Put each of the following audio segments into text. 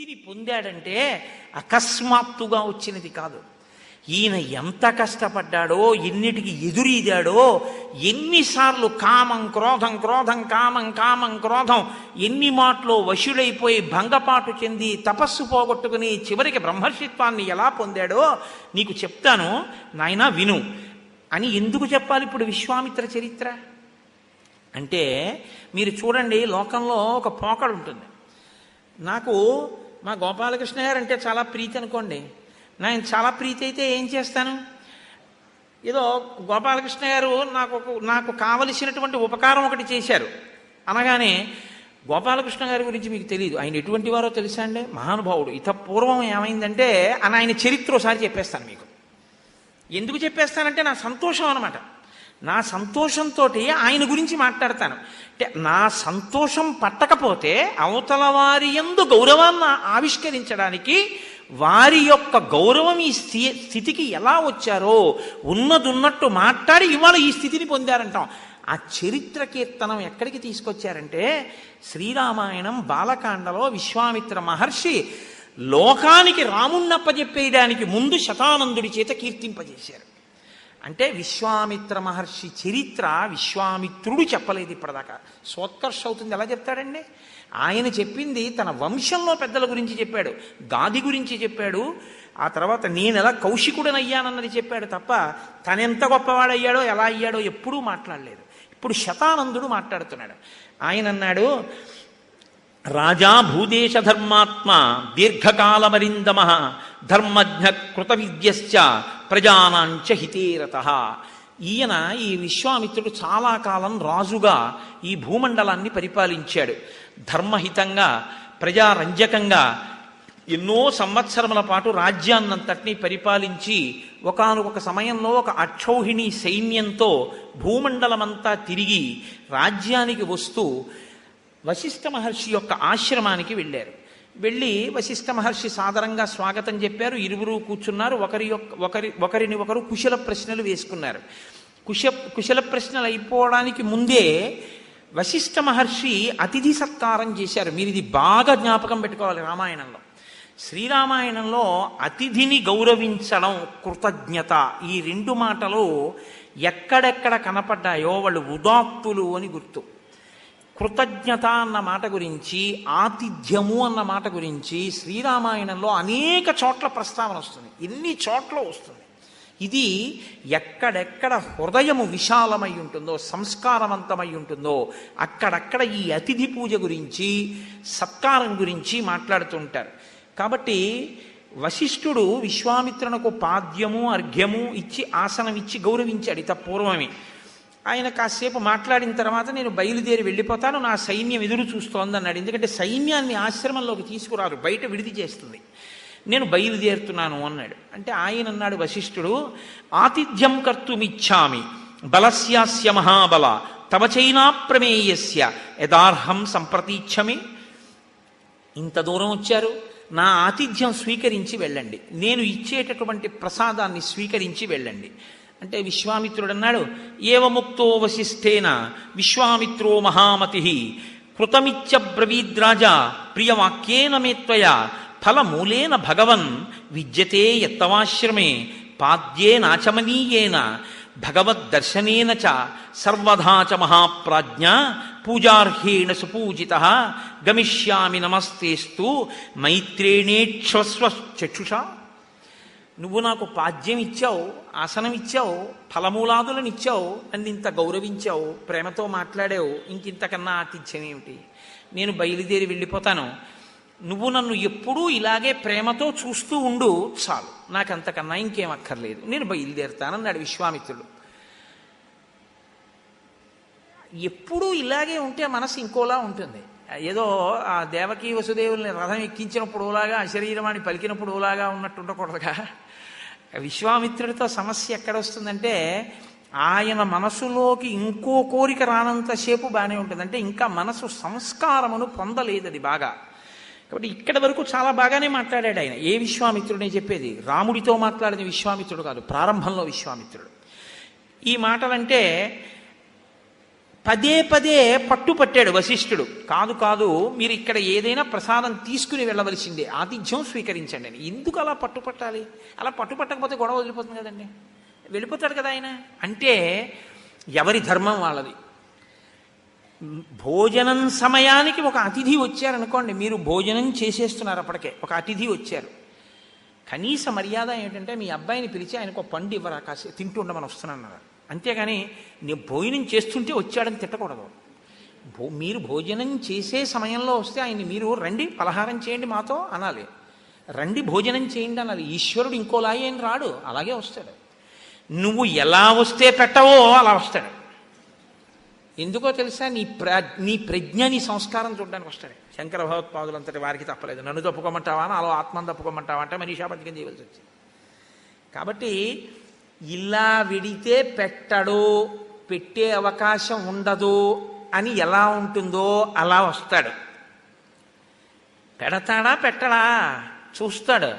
స్థితిని పొందాడంటే అకస్మాత్తుగా వచ్చినది కాదు. ఈయన ఎంత కష్టపడ్డాడో, ఎన్నిటికి ఎదురీదాడో, ఎన్నిసార్లు కామం క్రోధం, క్రోధం కామం, కామం క్రోధం, ఎన్ని మాటలో వశుడైపోయి భంగపాటు చెంది తపస్సు పోగొట్టుకుని చివరికి బ్రహ్మర్షిత్వాన్ని ఎలా పొందాడో నీకు చెప్తాను నాయనా విను అని. ఎందుకు చెప్పాలి ఇప్పుడు విశ్వామిత్ర చరిత్ర అంటే, మీరు చూడండి, లోకంలో ఒక పోకడు ఉంటుంది. నాకు మా గోపాలకృష్ణ గారు అంటే చాలా ప్రీతి అనుకోండి. నేను చాలా ప్రీతి అయితే ఏం చేస్తాను, ఏదో గోపాలకృష్ణ గారు నాకు కావలసినటువంటి ఉపకారం ఒకటి చేశారు అనగానే, గోపాలకృష్ణ గారి గురించి మీకు తెలియదు, ఆయన ఎటువంటి వారో తెలుసా అండి, మహానుభావుడు, పూర్వం ఏమైందంటే అని ఆయన చరిత్ర ఒకసారి చెప్పేస్తాను మీకు. ఎందుకు చెప్పేస్తానంటే నా సంతోషం అనమాట. నా సంతోషంతో ఆయన గురించి మాట్లాడతాను. అంటే నా సంతోషం పట్టకపోతే అవతల వారి యందు గౌరవాన్ని ఆవిష్కరించడానికి, వారి యొక్క గౌరవం ఈ స్థితికి ఎలా వచ్చారో ఉన్నదున్నట్టు మాట్లాడి ఇవాళ ఈ స్థితిని పొందారంటాం. ఆ చరిత్ర కీర్తనం ఎక్కడికి తీసుకొచ్చారంటే, శ్రీరామాయణం బాలకాండలో విశ్వామిత్ర మహర్షి లోకానికి రాముణ్ణప్పజెప్పేయడానికి ముందు శతానందుడి చేత కీర్తింపజేశారు. అంటే విశ్వామిత్ర మహర్షి చరిత్ర విశ్వామిత్రుడు చెప్పలేదు ఇప్పటిదాకా. సోత్కర్ష అవుతుంది ఎలా చెప్తాడండి? ఆయన చెప్పింది తన వంశంలో పెద్దల గురించి చెప్పాడు, గాది గురించి చెప్పాడు, ఆ తర్వాత నేను ఎలా కౌశికుడనయ్యానన్నది చెప్పాడు తప్ప తనెంత గొప్పవాడయ్యాడో ఎలా అయ్యాడో ఎప్పుడూ మాట్లాడలేదు. ఇప్పుడు శతానందుడు మాట్లాడుతున్నాడు. ఆయన అన్నాడు, రాజా భూదేశ ధర్మాత్మ దీర్ఘకాలమరిందమ ధర్మజ్ఞ కృత విద్యశ్చ ప్రజానాంచ హితేరతః. ఈయన ఈ విశ్వామిత్రుడు చాలా కాలం రాజుగా ఈ భూమండలాన్ని పరిపాలించాడు. ధర్మహితంగా, ప్రజారంజకంగా ఎన్నో సంవత్సరముల పాటు రాజ్యాన్నంతటినీ పరిపాలించి ఒకానొక సమయంలో ఒక అక్షౌహిణి సైన్యంతో భూమండలమంతా తిరిగి రాజ్యానికి వస్తూ వశిష్ఠ మహర్షి యొక్క ఆశ్రమానికి వెళ్ళారు. వెళ్ళి వశిష్ఠ మహర్షి సాదరంగా స్వాగతం చెప్పారు. ఇరువురు కూర్చున్నారు. ఒకరిని ఒకరు కుశల ప్రశ్నలు వేసుకున్నారు. కుశల ప్రశ్నలు అయిపోవడానికి ముందే వశిష్ఠ మహర్షి అతిథి సత్కారం చేశారు. మీరు ఇది బాగా జ్ఞాపకం పెట్టుకోవాలి. రామాయణంలో, శ్రీరామాయణంలో అతిథిని గౌరవించడం, కృతజ్ఞత, ఈ రెండు మాటలు ఎక్కడెక్కడ కనపడ్డాయో వాళ్ళు ఉదాత్తులు అని గుర్తు. కృతజ్ఞత అన్న మాట గురించి, ఆతిథ్యము అన్న మాట గురించి శ్రీరామాయణంలో అనేక చోట్ల ప్రస్తావన వస్తుంది. ఎన్ని చోట్ల వస్తుంది. ఇది ఎక్కడెక్కడ హృదయము విశాలమై ఉంటుందో, సంస్కారవంతమై ఉంటుందో అక్కడక్కడ ఈ అతిథి పూజ గురించి, సత్కారం గురించి మాట్లాడుతుంటారు. కాబట్టి వశిష్ఠుడు విశ్వామిత్రునకు పాద్యము అర్ఘ్యము ఇచ్చి ఆసనం ఇచ్చి గౌరవించాడు. ఇత పూర్వమే. ఆయన కాసేపు మాట్లాడిన తర్వాత నేను బయలుదేరి వెళ్ళిపోతాను, నా సైన్యం ఎదురు చూస్తోంది అన్నాడు. ఎందుకంటే సైన్యాన్ని ఆశ్రమంలోకి తీసుకురారు, బయట విడిది చేస్తుంది. నేను బయలుదేరుతున్నాను అన్నాడు. అంటే ఆయన అన్నాడు వశిష్ఠుడు, ఆతిథ్యం కర్తుమిచ్చామి బలస్యాస్య మహాబల తవ చైనా ప్రమేయస్య యదార్హం సంప్రతీచ్ఛమి. ఇంత దూరం వచ్చారు, నా ఆతిథ్యం స్వీకరించి వెళ్ళండి, నేను ఇచ్చేటటువంటి ప్రసాదాన్ని స్వీకరించి వెళ్ళండి అంటే విశ్వామిత్రుడు అన్నాడు, ఏవముక్తో వశిష్ఠేన విశ్వామిత్రో మహామతి కృతమిత్యబ్రవీద్రాజా ప్రియవాక్యేన మేత్వయ ఫలమూలేన భగవన్ విద్యతే యత్తవాశ్రమే పాద్యేనాచమనీయేన భగవద్దర్శనేన చ సర్వధా చ మహాప్రాజ్ఞ పూజార్హేణ సుపూజితః గమిష్యామి నమస్తేస్తు మైత్రేణేక్ష్వస్వ చక్షుషా. నువ్వు నాకు పాద్యం ఇచ్చావు, ఆసనం ఇచ్చావు, ఫలమూలాదులను ఇచ్చావు, నన్ను ఇంత గౌరవించావు, ప్రేమతో మాట్లాడావు, ఇంకింతకన్నా ఆతిథ్యం ఏమిటి? నేను బయలుదేరి వెళ్ళిపోతాను. నువ్వు నన్ను ఎప్పుడూ ఇలాగే ప్రేమతో చూస్తూ ఉండు, చాలు, నాకంతకన్నా ఇంకేం అక్కర్లేదు, నేను బయలుదేరుతానన్నాడు విశ్వామిత్రుడు. ఎప్పుడూ ఇలాగే ఉంటే మనసు ఇంకోలా ఉంటుంది. ఏదో ఆ దేవకీ వసుదేవుల్ని రథం ఎక్కించినప్పుడు ఓలాగా, అశరీరవాణి పలికినప్పుడు ఓలాగా ఉన్నట్టు ఉండకూడదుగా. విశ్వామిత్రుడితో సమస్య ఎక్కడొస్తుందంటే, ఆయన మనసులోకి ఇంకో కోరిక రానంతసేపు బాగానే ఉంటుంది. అంటే ఇంకా మనసు సంస్కారమును పొందలేదు అది బాగా. కాబట్టి ఇక్కడి వరకు చాలా బాగానే మాట్లాడాడు ఆయన. ఏ విశ్వామిత్రుడే చెప్పేది? రాముడితో మాట్లాడిన విశ్వామిత్రుడు కాదు, ప్రారంభంలో విశ్వామిత్రుడు. ఈ మాటలంటే పదే పదే పట్టుపట్టాడు వశిష్ఠుడు. కాదు కాదు, మీరు ఇక్కడ ఏదైనా ప్రసాదం తీసుకుని వెళ్ళవలసిందే, ఆతిథ్యం స్వీకరించండి అని. ఎందుకు అలా పట్టుపట్టాలి? అలా పట్టుపట్టకపోతే గొడవ వదిలిపోతుంది కదండి, వెళ్ళిపోతాడు కదా ఆయన. అంటే ఎవరి ధర్మం వాళ్ళది. భోజనం సమయానికి ఒక అతిథి వచ్చారనుకోండి, మీరు భోజనం చేసేస్తున్నారు, అప్పటికే ఒక అతిథి వచ్చారు, కనీస మర్యాద ఏంటంటే మీ అబ్బాయిని పిలిచి ఆయనకు ఒక పండు ఇవ్వరా, కాసి తింటూ ఉండమని వస్తున్నాను. అంతేగాని నేను భోజనం చేస్తుంటే వచ్చాడని తిట్టకూడదు. మీరు భోజనం చేసే సమయంలో వస్తే ఆయన్ని మీరు రండి పలహారం చేయండి మాతో అనాలి, రండి భోజనం చేయండి అనాలి. ఈశ్వరుడు ఇంకోలాగే ఆయన రాడు, అలాగే వస్తాడు. నువ్వు ఎలా వస్తే పెట్టవో అలా వస్తాడు. ఎందుకో తెలుసా? నీ ప్రజ్ఞ, నీ సంస్కారం చూడడానికి వస్తాడు. శంకర భగవత్పాదులంతటి వారికి తప్పలేదు. నన్ను తప్పుకోమంటావా అని, అలా ఆత్మను తప్పుకోమంటావా అంటే మనీషాపతికం చేయవలసి వచ్చింది. కాబట్టి ఇలా విడితే పెట్టడు, పెట్టే అవకాశం ఉండదు అని ఎలా ఉంటుందో అలా వస్తాడు. పెడతాడా పెట్టడా చూస్తాడు.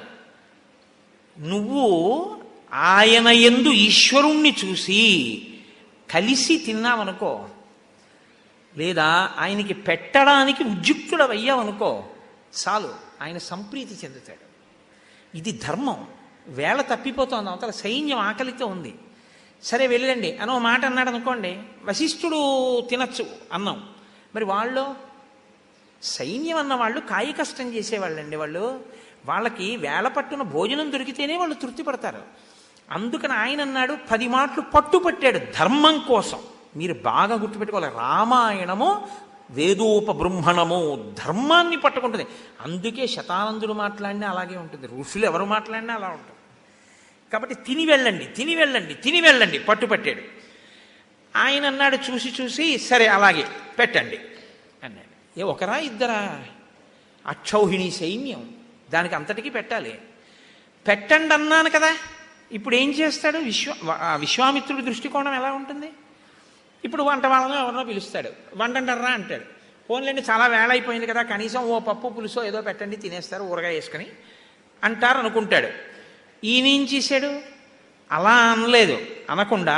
నువ్వు ఆయన యందు ఈశ్వరుణ్ణి చూసి కలిసి తిన్నావనుకో, లేదా ఆయనకి పెట్టడానికి ఉద్యుక్తుడవయ్యావనుకో, చాలు, ఆయన సంప్రీతి చెందుతాడు. ఇది ధర్మం. వేళ తప్పిపోతుంది, అవతల సైన్యం ఆకలితో ఉంది. సరే వెళ్ళండి అనో మాట అన్నాడు అనుకోండి, వశిష్ఠుడు తినచ్చు అన్నం. మరి వాళ్ళు సైన్యం అన్న వాళ్ళు కాయ కష్టం చేసేవాళ్ళండి. వాళ్ళకి వేళ పట్టున భోజనం దొరికితేనే వాళ్ళు తృప్తి పడతారు. అందుకని ఆయన అన్నాడు, 10 మాటలు పట్టుపట్టాడు ధర్మం కోసం. మీరు బాగా గుర్తుపెట్టుకోవాలి, రామాయణము వేదోపబృంహణము, ధర్మాన్ని పట్టుకుంటుంది. అందుకే శతానందుడు మాట్లాడినా అలాగే ఉంటుంది, ఋషులు ఎవరు మాట్లాడినా అలా ఉంటుంది. కాబట్టి తిని వెళ్ళండి పట్టుపట్టాడు. ఆయన అన్నాడు చూసి చూసి, సరే అలాగే పెట్టండి అన్నాడు. ఒకరా ఇద్దరా? అక్షౌహిణి సైన్యం, దానికి అంతటికీ పెట్టాలి. పెట్టండి అన్నాను కదా. ఇప్పుడు ఏం చేస్తాడు? విశ్వామిత్రుడి దృష్టికోణం ఎలా ఉంటుంది? ఇప్పుడు వంట వాళ్ళలో ఎవరినో పిలుస్తాడు, వండంటారా అంటాడు. పోన్లేండి చాలా వేళ అయిపోయింది కదా, కనీసం ఓ పప్పు పులుసో ఏదో పెట్టండి, తినేస్తారు ఊరగాయ వేసుకొని అంటారు అనుకుంటాడు. ఈయనేం చేశాడు? అలా అనలేదు. అనకుండా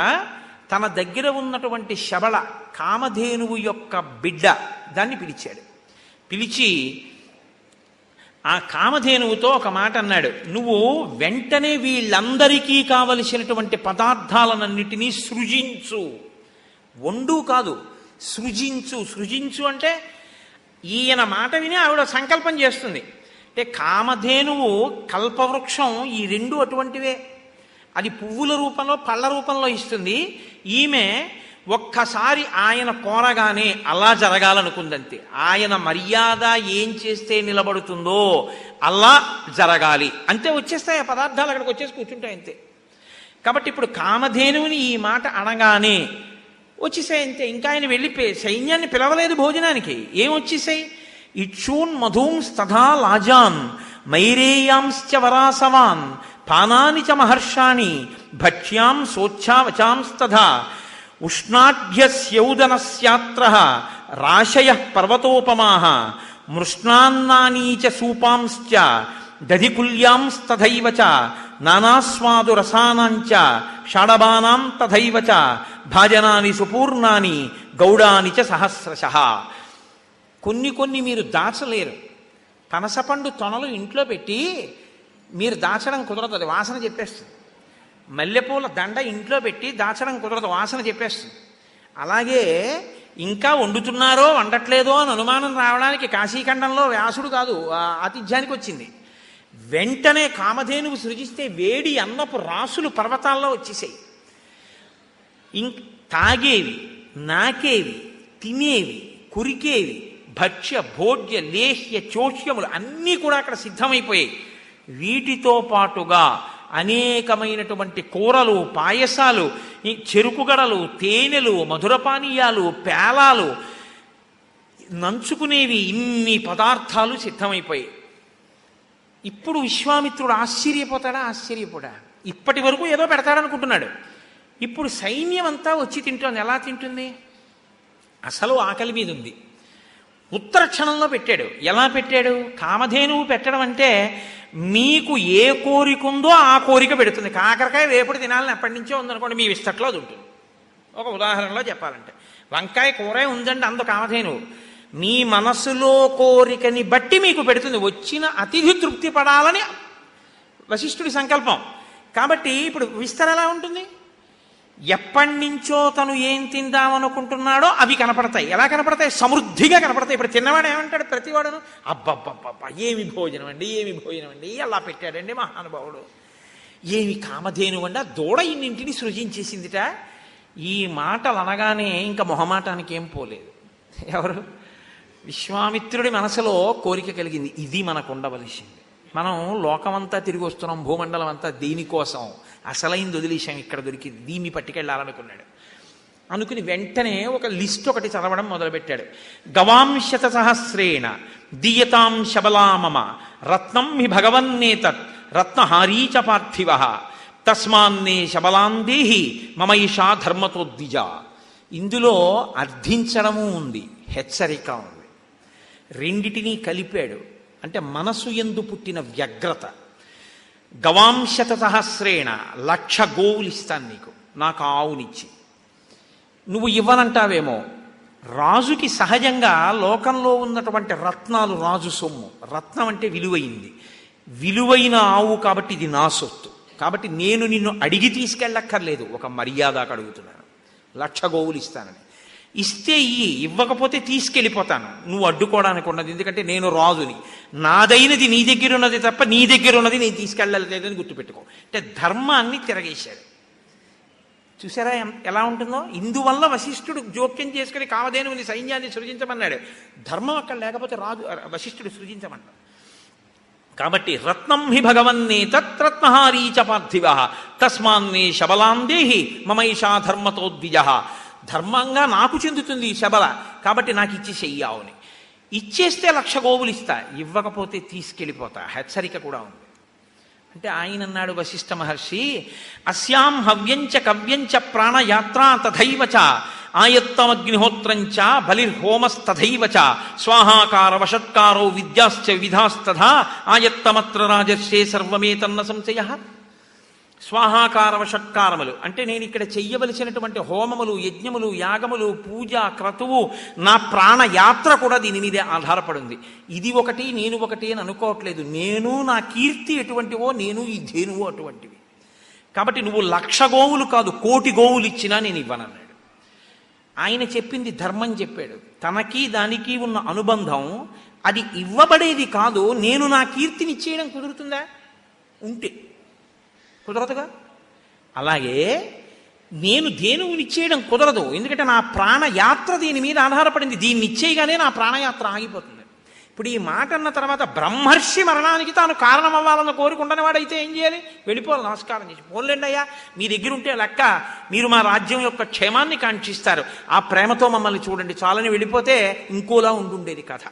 తన దగ్గర ఉన్నటువంటి శబళ కామధేనువు యొక్క బిడ్డ దాన్ని పిలిచాడు. పిలిచి ఆ కామధేనువుతో ఒక మాట అన్నాడు, నువ్వు వెంటనే వీళ్ళందరికీ కావలసినటువంటి పదార్థాలన్నిటినీ సృజించు. వండు కాదు, సృజించు అంటే ఈయన మాట విని ఆవిడ సంకల్పం చేస్తుంది. అంటే కామధేనువు కల్పవృక్షం, ఈ రెండు అటువంటివే. అది పువ్వుల రూపంలో పళ్ళ రూపంలో ఇస్తుంది. ఈమె ఒక్కసారి ఆయన కోరగానే అలా జరగాలనుకుందంతే. ఆయన మర్యాద ఏం చేస్తే నిలబడుతుందో అలా జరగాలి అంతే. వచ్చేస్తాయి ఆ పదార్థాలు, అక్కడికి వచ్చేసి కూర్చుంటాయి అంతే. కాబట్టి ఇప్పుడు కామధేనువుని ఈ మాట అనగానే వచ్చేసాయి అంతే. ఇంకా ఆయన వెళ్ళిపోయి సైన్యాన్ని పిలవలేదు భోజనానికి, ఏం వచ్చేసాయి? ఇక్షూన్ మధూంస్తథా లాజాన్ మైరేయాంశ్చ వరాసవాన్ పానాని చ మహర్షాణి భక్ష్యాం సోచ్ఛావచాంస్తథా ఉష్ణాఢ్యస్యౌదనస్యాత్ర రాశయ పర్వతోపమాః మృష్ణాన్నానీ చ సూపాంశ్చ దధికుల్యాంస్తథైవ చ నానాస్వాదు రసానాంచ షాడబానాం తథైవ చ భాజనాని సుపూర్ణాని గౌడాని చ సహస్రశః. కొన్ని మీరు దాచలేరు. పనసపండు తొనలు ఇంట్లో పెట్టి మీరు దాచడం కుదరదు, అది వాసన చెప్పేస్తుంది. మల్లెపూల దండ ఇంట్లో పెట్టి దాచడం కుదరదు, వాసన చెప్పేస్తుంది. అలాగే ఇంకా వండుతున్నారో వండట్లేదో అని అనుమానం రావడానికి కాశీఖండంలో వ్యాసుడు కాదు ఆతిథ్యానికి వచ్చింది. వెంటనే కామధేనువు సృజిస్తే వేడి అన్నపు రాసులు పర్వతాల్లో వచ్చేసాయి. తాగేవి, నాకేవి, తినేవి, కురికేవి, భక్ష్య భోజ్య లేహ్య చోష్యములు అన్నీ కూడా అక్కడ సిద్ధమైపోయాయి. వీటితో పాటుగా అనేకమైనటువంటి కూరలు, పాయసాలు, చెరుకుగడలు, తేనెలు, మధురపానీయాలు, పేలాలు, నంచుకునేవి, ఇన్ని పదార్థాలు సిద్ధమైపోయాయి. ఇప్పుడు విశ్వామిత్రుడు ఆశ్చర్యపోడా? ఇప్పటి వరకు ఏదో పెడతాడనుకుంటున్నాడు. ఇప్పుడు సైన్యం అంతా వచ్చి తింటోంది. ఎలా తింటుంది? అసలు ఆకలి మీద ఉంది. ఉత్తర క్షణంలో పెట్టాడు. ఎలా పెట్టాడు? కామధేనువు పెట్టడం అంటే మీకు ఏ కోరిక ఉందో ఆ కోరిక పెడుతుంది. కాకరకాయ వేపుడు తినాలని ఎప్పటి నుంచో ఉందనుకోండి, మీ విస్తట్లో అది ఉంటుంది. ఒక ఉదాహరణలో చెప్పాలంటే వంకాయ కూరే ఉందండి అందు కామధేను. మీ మనసులో కోరికని బట్టి మీకు పెడుతుంది. వచ్చిన అతిథి తృప్తి పడాలని వశిష్ఠుడి సంకల్పం. కాబట్టి ఇప్పుడు విస్తర ఎలా ఉంటుంది? ఎప్పటి నుంచో తను ఏం తిందామనుకుంటున్నాడో అవి కనపడతాయి. ఎలా కనపడతాయి? సమృద్ధిగా కనపడతాయి. ఇప్పుడు తిన్నవాడు ఏమంటాడు? ప్రతివాడును అబ్బబ్బబ్బబ్బ ఏమి భోజనం అండి, ఏమి భోజనం అండి, అలా పెట్టాడండి మహానుభావుడు, ఏమి కామధేను అండి, ఆ దూడ ఇన్నింటిని సృజించేసిందిట. ఈ మాటలు అనగానే ఇంకా మొహమాటానికి ఏం పోలేదు. ఎవరు? విశ్వామిత్రుడి మనసులో కోరిక కలిగింది. ఇది మనకు ఉండవలసింది. మనం లోకమంతా తిరిగి వస్తున్నాం, భూమండలం అంతా దీనికోసం, అసలైంది వదిలేశాం, ఇక్కడ దొరికింది, దీన్ని పట్టుకెళ్ళాలనుకున్నాడు. అనుకుని వెంటనే ఒక లిస్ట్ ఒకటి చదవడం మొదలుపెట్టాడు. గవాంశత సహస్రేణ దీయతాం శబలామమ రత్నం హి భగవన్నేతత్ రత్నహారీచ పార్థివ తస్మాన్నే శబలాందేహి మమైషా ధర్మతోద్విజ. ఇందులో అర్థించడము ఉంది, హెచ్చరిక ఉంది. రెండిటినీ కలిపాడు. అంటే మనసు యందు పుట్టిన వ్యగ్రత. గవాంశత సహస్రేణ 1,00,000 గోవులు ఇస్తాను నీకు, నాకు ఆవునిచ్చి. నువ్వు ఇవ్వనంటావేమో. రాజుకి సహజంగా లోకంలో ఉన్నటువంటి రత్నాలు రాజు సొమ్ము. రత్నం అంటే విలువైంది, విలువైన ఆవు కాబట్టి ఇది నా సొత్తు. కాబట్టి నేను నిన్ను అడిగి తీసుకెళ్ళక్కర్లేదు, ఒక మర్యాదకు అడుగుతున్నాను. 1,00,000 గోవులు ఇస్తానని. ఇస్తే ఇవ్వకపోతే తీసుకెళ్ళిపోతాను, నువ్వు అడ్డుకోవడానికి ఉన్నది. ఎందుకంటే నేను రాజుని, నాదైనది నీ దగ్గర ఉన్నది తప్ప నీ దగ్గర ఉన్నది నేను తీసుకెళ్ళలేదని గుర్తుపెట్టుకో. అంటే ధర్మాన్ని తిరగేశాడు. చూసారా ఎలా ఉంటుందో? ఇందువల్ల వశిష్ఠుడు జోక్యం చేసుకుని కామధేనువుని సైన్యాన్ని సృజించమన్నాడు. ధర్మం అక్కడ లేకపోతే రాజు వశిష్ఠుడు సృజించమన్నాడు. కాబట్టి రత్నం హి భగవన్నేతత్ రత్నహారీచ పార్థివ తస్మాన్నే శబలాందేహి మమైషా ధర్మతోద్విజ. ధర్మంగా నాకు చెందుతుంది ఈ శబల, కాబట్టి నాకు ఇచ్చి చెయ్యావుని. ఇచ్చేస్తే 1,00,000 గోవులు ఇస్తా, ఇవ్వకపోతే తీసుకెళ్ళిపోతా. హెచ్చరిక కూడా ఉంది. అంటే ఆయన అన్నాడు వశిష్ఠ మహర్షి, అస్యాం హవ్యంచ కవ్యంచ ప్రాణయాత్రా తథైవచ ఆయత్తమగ్నిహోత్రంచ బలిర్హోమస్తథైవచ స్వాహాకార వషట్కారో విద్యాశ్చ విధాస్తథా ఆయత్తమత్ర రాజర్షే సర్వమేతన్న సంశయ. స్వాహాకార వషట్కారములు అంటే నేను ఇక్కడ చెయ్యవలసినటువంటి హోమములు, యజ్ఞములు, యాగములు, పూజ, క్రతువు, నా ప్రాణయాత్ర కూడా దీని మీదే ఆధారపడింది. ఇది ఒకటి నేను ఒకటి అని అనుకోవట్లేదు. నేను, నా కీర్తి ఎటువంటివో, నేను ఈ ధేనువు అటువంటివి. కాబట్టి నువ్వు 1,00,000 గోవులు కాదు 1,000,000 గోవులు ఇచ్చినా నేను ఇవ్వనన్నాడు. ఆయన చెప్పింది ధర్మం చెప్పాడు. తనకి దానికి ఉన్న అనుబంధం అది ఇవ్వబడేది కాదు. నేను నా కీర్తిని ఇచ్చేయడం కుదురుతుందా? ఉంటే కుదరదుగా. అలాగే నేను ధేనువుని ఇచ్చేయడం కుదరదు. ఎందుకంటే నా ప్రాణయాత్ర దీని మీద ఆధారపడింది. దీన్ని ఇచ్చేయగానే నా ప్రాణయాత్ర ఆగిపోతుంది. ఇప్పుడు ఈ మాట అన్న తర్వాత బ్రహ్మర్షి మరణానికి తాను కారణం అవ్వాలన్న కోరుకుంటున్న వాడైతే ఏం చేయాలి? వెళ్ళిపోవాలి, నమస్కారం చేసి. పోన్లేండి అయ్యా, మీ దగ్గర ఉంటే లెక్క, మీరు మా రాజ్యం యొక్క క్షేమాన్ని కాంక్షిస్తారు, ఆ ప్రేమతో మమ్మల్ని చూడండి చాలని వెళ్ళిపోతే ఇంకోలా ఉండుండేది కథ.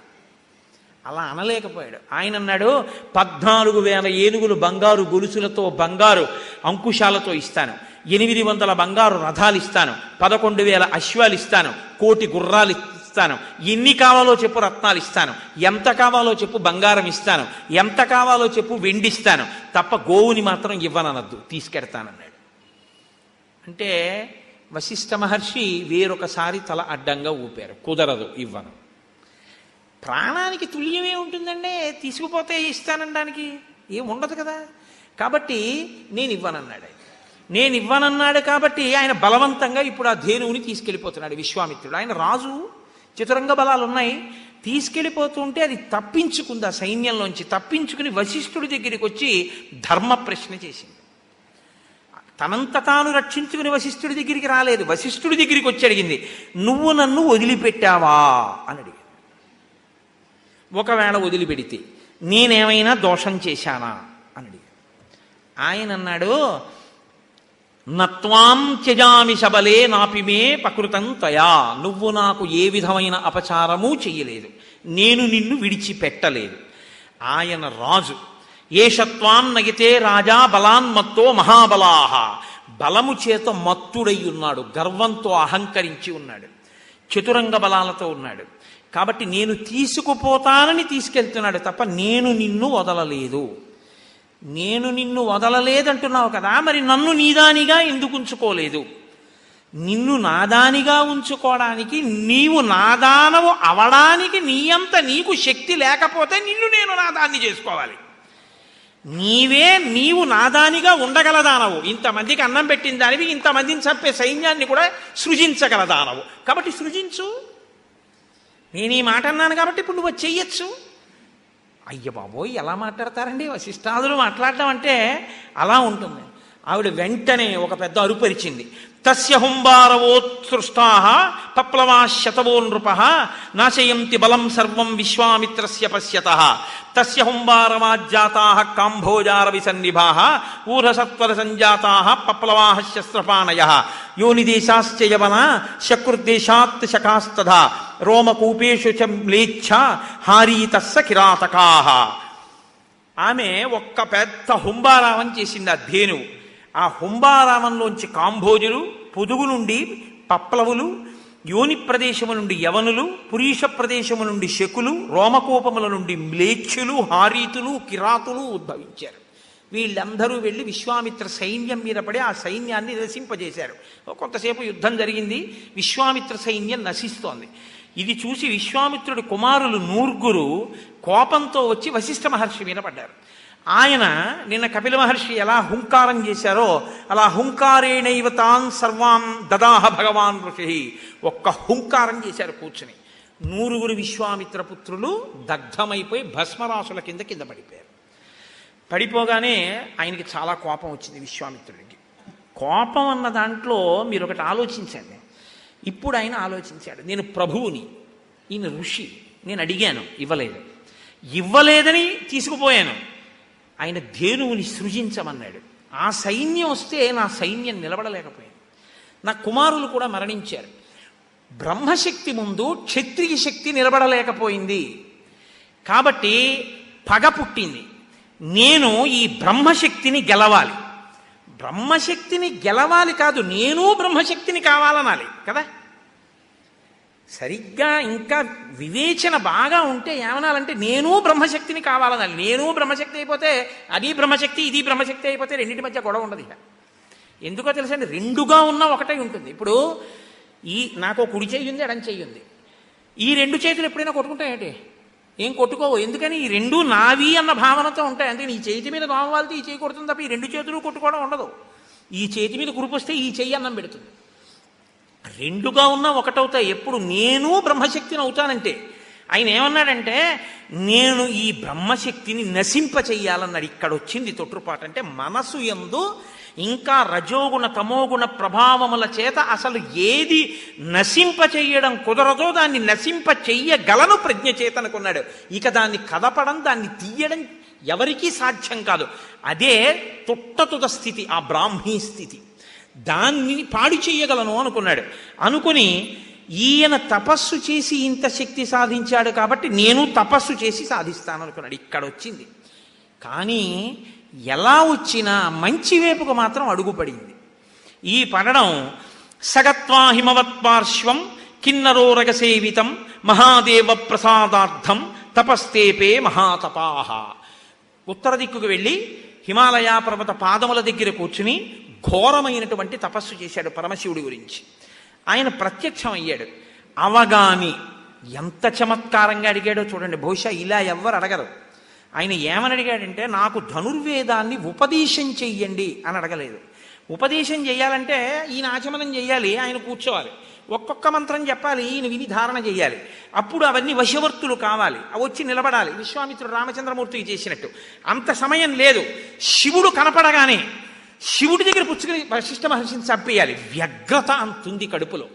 అలా అనలేకపోయాడు. ఆయన అన్నాడు, 14,000 ఏనుగులు బంగారు గొలుసులతో, బంగారు అంకుశాలతో ఇస్తాను, 800 బంగారు రథాలు ఇస్తాను, 11,000 అశ్వాలు ఇస్తాను, 1,000 గుర్రాలు ఇస్తాను, ఎన్ని కావాలో చెప్పు రత్నాలు ఇస్తాను, ఎంత కావాలో చెప్పు బంగారం ఇస్తాను, ఎంత కావాలో చెప్పు వెండిస్తాను, తప్ప గోవుని మాత్రం ఇవ్వననద్దు, తీసుకెడతానన్నాడు. అంటే వశిష్ఠ మహర్షి వేరొకసారి తల అడ్డంగా ఊపారు. కుదరదు, ఇవ్వను. ప్రాణానికి తుల్యమే ఉంటుందండి, తీసుకుపోతే ఇస్తానడానికి ఏముండదు కదా. కాబట్టి నేను ఇవ్వనన్నాడు. నేను ఇవ్వనన్నాడు కాబట్టి ఆయన బలవంతంగా ఇప్పుడు ఆ ధేనువుని తీసుకెళ్ళిపోతున్నాడు విశ్వామిత్రుడు. ఆయన రాజు, చతురంగ బలాలు ఉన్నాయి. తీసుకెళ్ళిపోతుంటే అది తప్పించుకుంది, ఆ సైన్యంలోంచి తప్పించుకుని వశిష్ఠుడి దగ్గరికి వచ్చి ధర్మ ప్రశ్న చేసింది. తనంత తాను రక్షించుకుని వశిష్ఠుడి దగ్గరికి రాలేదు, వశిష్ఠుడి దగ్గరికి వచ్చి అడిగింది, నువ్వు నన్ను వదిలిపెట్టావా అని అడిగింది. ఒకవేళ వదిలిపెడితే నేనేమైనా దోషం చేశానా అని అడిగాడు. ఆయన అన్నాడు, నత్వాం త్యజామి శబలే నాపిమే పకృతం తయా. నువ్వు నాకు ఏ విధమైన అపచారమూ చెయ్యలేదు, నేను నిన్ను విడిచిపెట్టలేదు. ఆయన రాజు. ఏషత్వాం నగితే రాజా బలాన్మత్తో మహాబలాహ. బలము చేత మత్తుడై ఉన్నాడు, గర్వంతో అహంకరించి ఉన్నాడు, చతురంగ బలాలతో ఉన్నాడు. కాబట్టి నేను తీసుకుపోతానని తీసుకెళ్తున్నాడు తప్ప నేను నిన్ను వదలలేదు. నేను నిన్ను వదలలేదంటున్నావు కదా, మరి నన్ను నీదానిగా ఎందుకు ఉంచుకోలేదు? నిన్ను నాదానిగా ఉంచుకోవడానికి, నీవు నాదానవు అవడానికి నీ నీకు శక్తి లేకపోతే నిన్ను నేను నాదాన్ని చేసుకోవాలి. నీవు నాదానిగా ఉండగలదానవు. ఇంతమందికి అన్నం పెట్టిన దానివి, ఇంతమందిని చంపే సైన్యాన్ని కూడా సృజించగలదానవు. కాబట్టి సృజించు. నేను ఈ మాట అన్నాను కాబట్టి ఇప్పుడు నువ్వు చెయ్యొచ్చు. అయ్య బాబోయ్, ఎలా మాట్లాడతారండి వశిష్ఠాదులు? మాట్లాడడం అంటే అలా ఉంటుంది. ఆవిడ వెంటనే ఒక పెద్ద అరుపరిచింది. తస్య హుంబారవోత్సృష్టా పప్లవా శతవో నృప నాశయంతి బలం సర్వం విశ్వామిత్రస్య పశ్యతః. తస్య హుంబారవాజ్జాతా కాంభోజార విసన్నిభా ఊర్హసత్వర సంజాతా పప్లవా శస్త్రపాణయ యోనిదేశాశ్చ యవన శకృద్దేశాత్ శకాస్తథా రోమకూపేషు చ మ్లేచ్ఛ హారీతస్స కిరాతకా. ఆమె ఒక్క పెద్ద హుంబారావం చేసింది ఆ ధేనువు. ఆ హుంబారావంలోంచి కాంభోజులు, పొదుగు నుండి పప్లవులు, యోని ప్రదేశము నుండి యవనులు, పురీష ప్రదేశము నుండి శకులు, రోమకోపముల నుండి మ్లేచ్ఛులు, హారీతులు, కిరాతులు ఉద్భవించారు. వీళ్ళందరూ వెళ్ళి విశ్వామిత్ర సైన్యం మీద పడి ఆ సైన్యాన్ని నశింపజేశారు. కొంతసేపు యుద్ధం జరిగింది. విశ్వామిత్ర సైన్యం నశిస్తోంది. ఇది చూసి విశ్వామిత్రుడి కుమారులు 9 కోపంతో వచ్చి వశిష్ఠ మహర్షి మీద పడ్డారు. ఆయన నిన్న కపిల మహర్షి ఎలా హుంకారం చేశారో అలా హుంకారేణైవ తాన్ సర్వాం దదాహ భగవాన్ ఋషి. ఒక్క హుంకారం చేశారు కూర్చుని. 9 విశ్వామిత్ర పుత్రులు దగ్ధమైపోయి భస్మరాసుల కింద పడిపోయారు. పడిపోగానే ఆయనకి చాలా కోపం వచ్చింది విశ్వామిత్రుడికి. కోపం అన్న దాంట్లో మీరు ఒకటి ఆలోచించండి. ఇప్పుడు ఆయన ఆలోచించాడు, నేను ప్రభువుని, ఈయన ఋషి, నేను అడిగాను ఇవ్వలేదని తీసుకుపోయాను. ఆయన ధేనువుని సృజించమన్నాడు. ఆ సైన్యం వస్తే నా సైన్యం నిలబడలేకపోయింది. నా కుమారులు కూడా మరణించారు. బ్రహ్మశక్తి ముందు క్షత్రియ శక్తి నిలబడలేకపోయింది. కాబట్టి పగ పుట్టింది. నేను ఈ బ్రహ్మశక్తిని గెలవాలి. బ్రహ్మశక్తిని గెలవాలి కాదు, నేను బ్రహ్మశక్తిని కావాలనాలి కదా. సరిగ్గా ఇంకా వివేచన బాగా ఉంటే ఏమనాలంటే నేను బ్రహ్మశక్తిని కావాలనాలి. నేను బ్రహ్మశక్తి అయిపోతే అది బ్రహ్మశక్తి, ఇది బ్రహ్మశక్తి అయిపోతే రెండింటి మధ్య గొడవ ఉండదు. ఇక ఎందుకో తెలుసండి, రెండుగా ఉన్న ఒకటే ఉంటుంది. ఇప్పుడు నాకు కుడి చెయ్యి ఉంది, ఎడం చెయ్యి ఉంది. ఈ 2 చేతులు ఎప్పుడైనా కొట్టుకుంటాయేంటి? ఏం కొట్టుకోవు. ఎందుకని? ఈ 2 నావి అన్న భావనతో ఉంటాయి. అందుకని ఈ చేతి మీద దోమవాలితే ఈ చేయి కొడుతుంది తప్ప ఈ 2 చేతులు కొట్టుకోవడం ఉండదు. ఈ చేతి మీద కురిపొస్తే ఈ చెయ్యి అన్నం పెడుతుంది. 2గా ఉన్న ఒకటవుతాయి. ఎప్పుడు నేను బ్రహ్మశక్తిని అవుతానంటే ఆయన ఏమన్నాడంటే నేను ఈ బ్రహ్మశక్తిని నశింప చెయ్యాలన్నాడు. ఇక్కడ వచ్చింది తొట్టుపాటు. అంటే మనసు యందు ఇంకా రజోగుణ తమోగుణ ప్రభావముల చేత అసలు ఏది నశింప చెయ్యడం కుదరదో దాన్ని నశింప చెయ్యగలను ప్రజ్ఞ చేతనుకున్నాడు. ఇక దాన్ని కదపడం, దాన్ని తీయడం ఎవరికీ సాధ్యం కాదు. అదే తుట్టతుద స్థితి, ఆ బ్రాహ్మీ స్థితి. దాన్ని పాడు చెయ్యగలను అనుకున్నాడు. అనుకుని ఈయన తపస్సు చేసి ఇంత శక్తి సాధించాడు కాబట్టి నేను తపస్సు చేసి సాధిస్తాను అనుకున్నాడు. ఇక్కడ వచ్చింది. కానీ ఎలా వచ్చినా మంచి వైపుకు మాత్రం అడుగుపడింది. ఈ పడడం సగత్వా హిమవత్పార్శ్వం కిన్నరోరగ సేవితం మహాదేవ ప్రసాదార్థం తపస్తేపే మహాతపాహ. ఉత్తర దిక్కుకు వెళ్ళి హిమాలయ పర్వత పాదముల దగ్గర కూర్చుని ఘోరమైనటువంటి తపస్సు చేశాడు పరమశివుడి గురించి. ఆయన ప్రత్యక్షం అయ్యాడు. అవగాని ఎంత చమత్కారంగా అడిగాడో చూడండి. బహుశా ఇలా ఎవ్వరు అడగరు. ఆయన ఏమని అడిగాడంటే నాకు ధనుర్వేదాన్ని ఉపదేశం చెయ్యండి అని అడగలేదు. ఉపదేశం చెయ్యాలంటే ఈయన ఆచమనం చెయ్యాలి, ఆయన కూర్చోవాలి, ఒక్కొక్క మంత్రం చెప్పాలి, ఈయన విని ధారణ చెయ్యాలి. అప్పుడు అవన్నీ వశవర్తులు కావాలి, అవి వచ్చి నిలబడాలి. విశ్వామిత్రుడు రామచంద్రమూర్తికి చేసినట్టు అంత సమయం లేదు. శివుడు కనపడగానే శివుడి దగ్గర పుచ్చుకుని వశిష్ఠ మహర్షిని చంపేయాలి. వ్యగ్రత అంతుంది కడుపులో.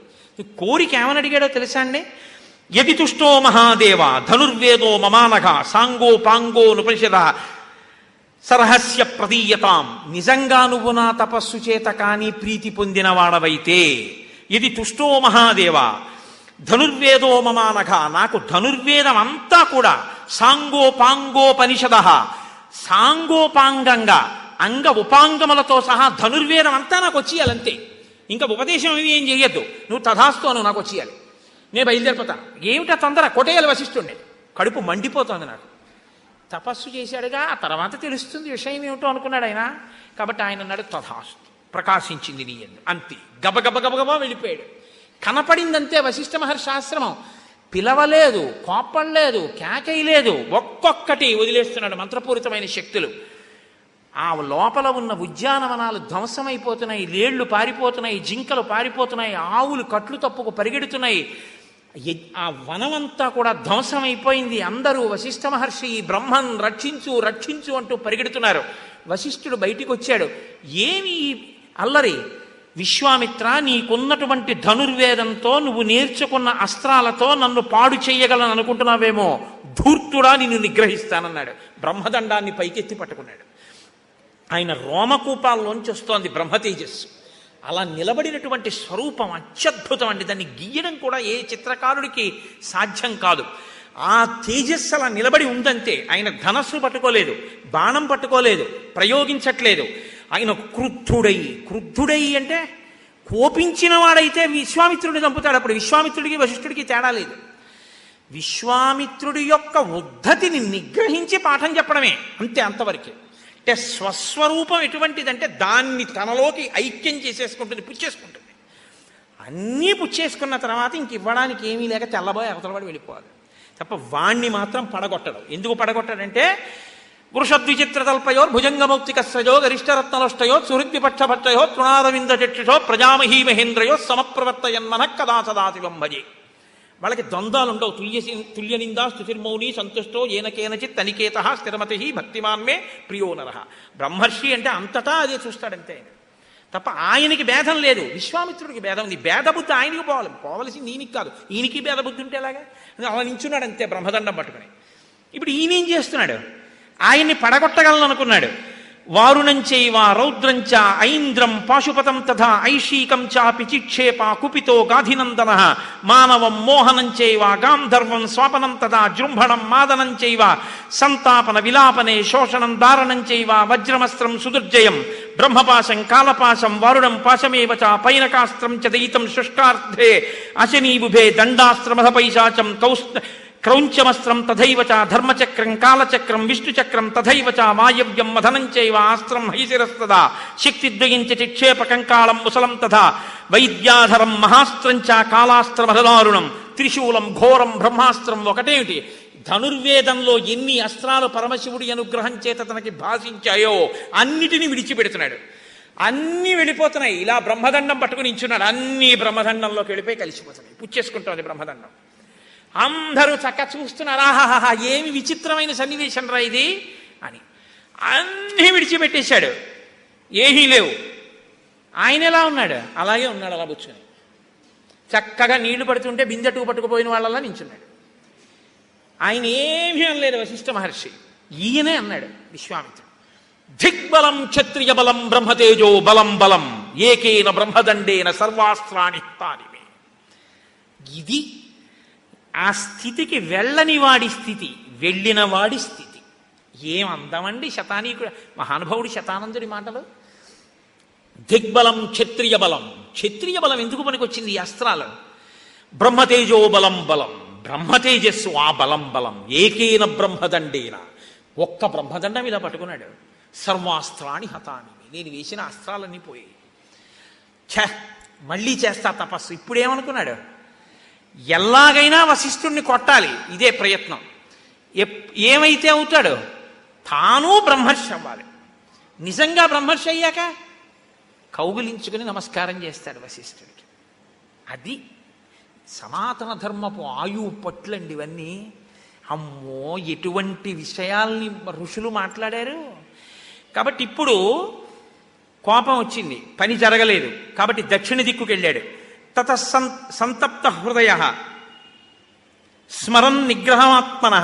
కోరిక ఏమని అడిగాడో తెలుసా అండి? యది తుష్టో మహాదేవ ధనుర్వేదో మమానఘ సాంగో పాంగో నుపనిషద సరహస్య ప్రదీయతాం. నిజంగా నువ్వు నా తపస్సు చేత కానీ ప్రీతి పొందిన వాడవైతే, యది తుష్టో మహాదేవ ధనుర్వేదో మమానఘ, నాకు ధనుర్వేదం అంతా కూడా సాంగోపాంగోపనిషద, సాంగోపాంగంగా అంగ ఉపాంగములతో సహా ధనుర్వేదం అంతా నాకు వచ్చేయాలంతే. ఇంకా ఉపదేశం ఏం చెయ్యొద్దు, నువ్వు తథాస్తు అను, నాకు వచ్చేయాలి, నేను బయలుదేరిపోతాను. ఏమిటా తొందర? కొట్టేయాలి వశిష్ఠుండే. కడుపు మండిపోతుంది నాకు. తపస్సు చేశాడుగా, ఆ తర్వాత తెలుస్తుంది విషయం ఏమిటో అనుకున్నాడు ఆయన. కాబట్టి ఆయన అన్నాడు తథాస్తు. ప్రకాశించింది నీ యందు. అంతే, గబగబ గబగబా వెళ్ళిపోయాడు. కనపడిందంతే వశిష్ఠ మహర్షి ఆశ్రమం. పిలవలేదు, కోపడలేదు, కేకయలేదు, ఒక్కొక్కటి వదిలేస్తున్నాడు మంత్రపూరితమైన శక్తులు. ఆ లోపల ఉన్న ఉద్యానవనాలు ధ్వంసమైపోతున్నాయి, లేళ్లు పారిపోతున్నాయి, జింకలు పారిపోతున్నాయి, ఆవులు కట్లు తప్పుకు పరిగెడుతున్నాయి. ఆ వనమంతా కూడా ధ్వంసమైపోయింది. అందరూ వశిష్ఠ మహర్షి బ్రహ్మన్ రక్షించు రక్షించు అంటూ పరిగెడుతున్నారు. వశిష్ఠుడు బయటికి వచ్చాడు. ఏమి అల్లరి? విశ్వామిత్ర, నీకున్నటువంటి ధనుర్వేదంతో, నువ్వు నేర్చుకున్న అస్త్రాలతో నన్ను పాడు చెయ్యగలను అనుకుంటున్నావేమో, ధూర్తుడా నిన్ను నిగ్రహిస్తానన్నాడు. బ్రహ్మదండాన్ని పైకెత్తి పట్టుకున్నాడు. ఆయన రోమకూపాల్లోంచి వస్తోంది బ్రహ్మ తేజస్సు. అలా నిలబడినటువంటి స్వరూపం అత్యద్భుతం అండి. దాన్ని గీయడం కూడా ఏ చిత్రకారుడికి సాధ్యం కాదు. ఆ తేజస్సు అలా నిలబడి ఉందంతే. ఆయన ధనస్సు పట్టుకోలేదు, బాణం పట్టుకోలేదు, ప్రయోగించట్లేదు. ఆయన క్రుద్ధుడై అంటే కోపించిన వాడైతే విశ్వామిత్రుడిని చంపుతాడు. అప్పుడు విశ్వామిత్రుడికి వశిష్ఠుడికి తేడా లేదు. విశ్వామిత్రుడి యొక్క ఉద్ధతిని నిగ్రహించి పాఠం చెప్పడమే అంతే, అంతవరకే. అంటే స్వస్వరూపం ఎటువంటిదంటే దాన్ని తనలోకి ఐక్యం చేసేసుకుంటుంది, పుచ్చేసుకుంటుంది. అన్నీ పుచ్చేసుకున్న తర్వాత ఇంక ఇవ్వడానికి ఏమీ లేక తెల్లబోయి అవతలబడి వెళ్ళిపోవాలి తప్ప వాణ్ణి మాత్రం పడగొట్టడం. ఎందుకు పడగొట్టాడంటే వృషద్విచిత్రతల్పయో భుజంగమౌక్తికస్సజో గరిష్టరత్నలష్టయో సుహృద్విపక్షభక్షయో తృణారవింద చక్షుషో ప్రజామహీ మహేంద్రయో సమప్రవర్తయన్మన కదా సదాశివం భజే. వాళ్ళకి ద్వంద్వాలు ఉండవు. తుల్యనిందా స్తుతిర్మౌని సంతుష్టో ఏనకేనచిత్ తనికేత స్థిరమతి భక్తిమాన్మే ప్రియో నరః. బ్రహ్మర్షి అంటే అంతటా అదే చూస్తాడంతే ఆయన తప్ప ఆయనకి భేదం లేదు. విశ్వామిత్రుడికి భేదం ఉంది. భేదబుద్ధి ఆయనకి పోవలసింది ఈయనకి కాదు. ఈయనకి భేదబుద్ధి ఉంటే ఎలాగా? అలా నించున్నాడు అంతే బ్రహ్మదండం పట్టుకుని. ఇప్పుడు ఈయనేం చేస్తున్నాడు? ఆయన్ని పడగొట్టగలను అనుకున్నాడు. వారుణంచైవ రౌద్రంచ ఐంద్రం పాశుపతం తథా ఐషీకం చాపి చిక్షేప కుపితో గాధినందన మానవం మోహనంచైవ గాంధర్వం స్వాపనం తథా జృంభణం మాదనంచైవ సంతాపన విలాపనే శోషణం దారణంచైవ వజ్రమస్త్రం సుదుర్జయం బ్రహ్మపాశం కాలపాశం వారుణం పాశమేవ చ పైనకాస్త్రం చ దయితం శుష్కార్థే అశనీబుభే దండాస్త్రమధ పైశాచం క్రౌంచమస్త్రం తథైవ చ ధర్మచక్రం కాలచక్రం విష్ణుచక్రం తథైవ చ వాయవ్యం మధనంచైవ ఆస్త్రం హైశిరస్తదా శక్తిద్వయం చ చిక్షేప కంకాళం ముసలం తథా వైద్యాధరం మహాస్త్రం చ కాలాస్త్రమధదారుణం త్రిశూలం ఘోరం బ్రహ్మాస్త్రం. ఒకటేమిటి? ధనుర్వేదంలో ఎన్ని అస్త్రాలు పరమశివుడి అనుగ్రహం చేత తనకి భాషించాయో అన్నిటినీ విడిచిపెడుతున్నాడు. అన్నీ వెళ్ళిపోతున్నాయి. ఇలా బ్రహ్మదండం పట్టుకుని నించున్నాడు. అన్నీ బ్రహ్మదండంలోకి వెళ్ళిపోయి కలిసిపోతున్నాయి. పుచ్చేసుకుంటోంది బ్రహ్మదండం. అందరూ చక్క చూస్తున్నారు. ఆహాహా, ఏమి విచిత్రమైన సన్నివేశం రా ఇది అని. అన్నీ విడిచిపెట్టేశాడు. ఏమీ లేవు. ఆయన ఎలా ఉన్నాడు? అలాగే ఉన్నాడు, అలా కూర్చొని చక్కగా నీళ్లు పడుతుంటే బిందె పట్టుకుపోయిన వాళ్ళలా నించున్నాడు. ఆయన ఏమీ అనలేదు వశిష్ఠ మహర్షి. ఈయనే అన్నాడు విశ్వామిత్రుడు. దిగ్బలం క్షత్రియ బలం బ్రహ్మతేజో బలం బలం ఏకేన బ్రహ్మదండేన సర్వాస్త్రాణి తానిమే. ఇది ఆ స్థితికి వెళ్ళని వాడి స్థితి, వెళ్ళిన వాడి స్థితి. ఏం అందమండి శతానీకుడు మహానుభావుడు శతానందుడి మాటలు. దిగ్బలం క్షత్రియ బలం. క్షత్రియ బలం ఎందుకు పనికొచ్చింది? ఈ అస్త్రాలు. బ్రహ్మతేజో బలం బలం, బ్రహ్మతేజస్సు ఆ బలం బలం. ఏకేన బ్రహ్మదండేన, ఒక్క బ్రహ్మదండం ఇలా పట్టుకున్నాడు. సర్వాస్త్రాన్ని హతాని, నేను వేసిన అస్త్రాలన్నీ పోయాయి. మళ్ళీ చేస్తా తపస్సు. ఇప్పుడేమనుకున్నాడు? ఎలాగైనా వశిష్ఠుణ్ణి కొట్టాలి, ఇదే ప్రయత్నం. ఏమైతే అవుతాడో తాను బ్రహ్మర్షి అవ్వాలి. నిజంగా బ్రహ్మర్షి అయ్యాక కౌగిలించుకుని నమస్కారం చేస్తాడు వశిష్ఠుడికి. అది సనాతన ధర్మపు ఆయువు పట్లండి ఇవన్నీ. అమ్మో, ఎటువంటి విషయాల్ని ఋషులు మాట్లాడారు. కాబట్టి ఇప్పుడు కోపం వచ్చింది, పని జరగలేదు. కాబట్టి దక్షిణ దిక్కుకి వెళ్ళాడు. తత సంతప్త హృదయ స్మరన్ నిగ్రహమాత్మన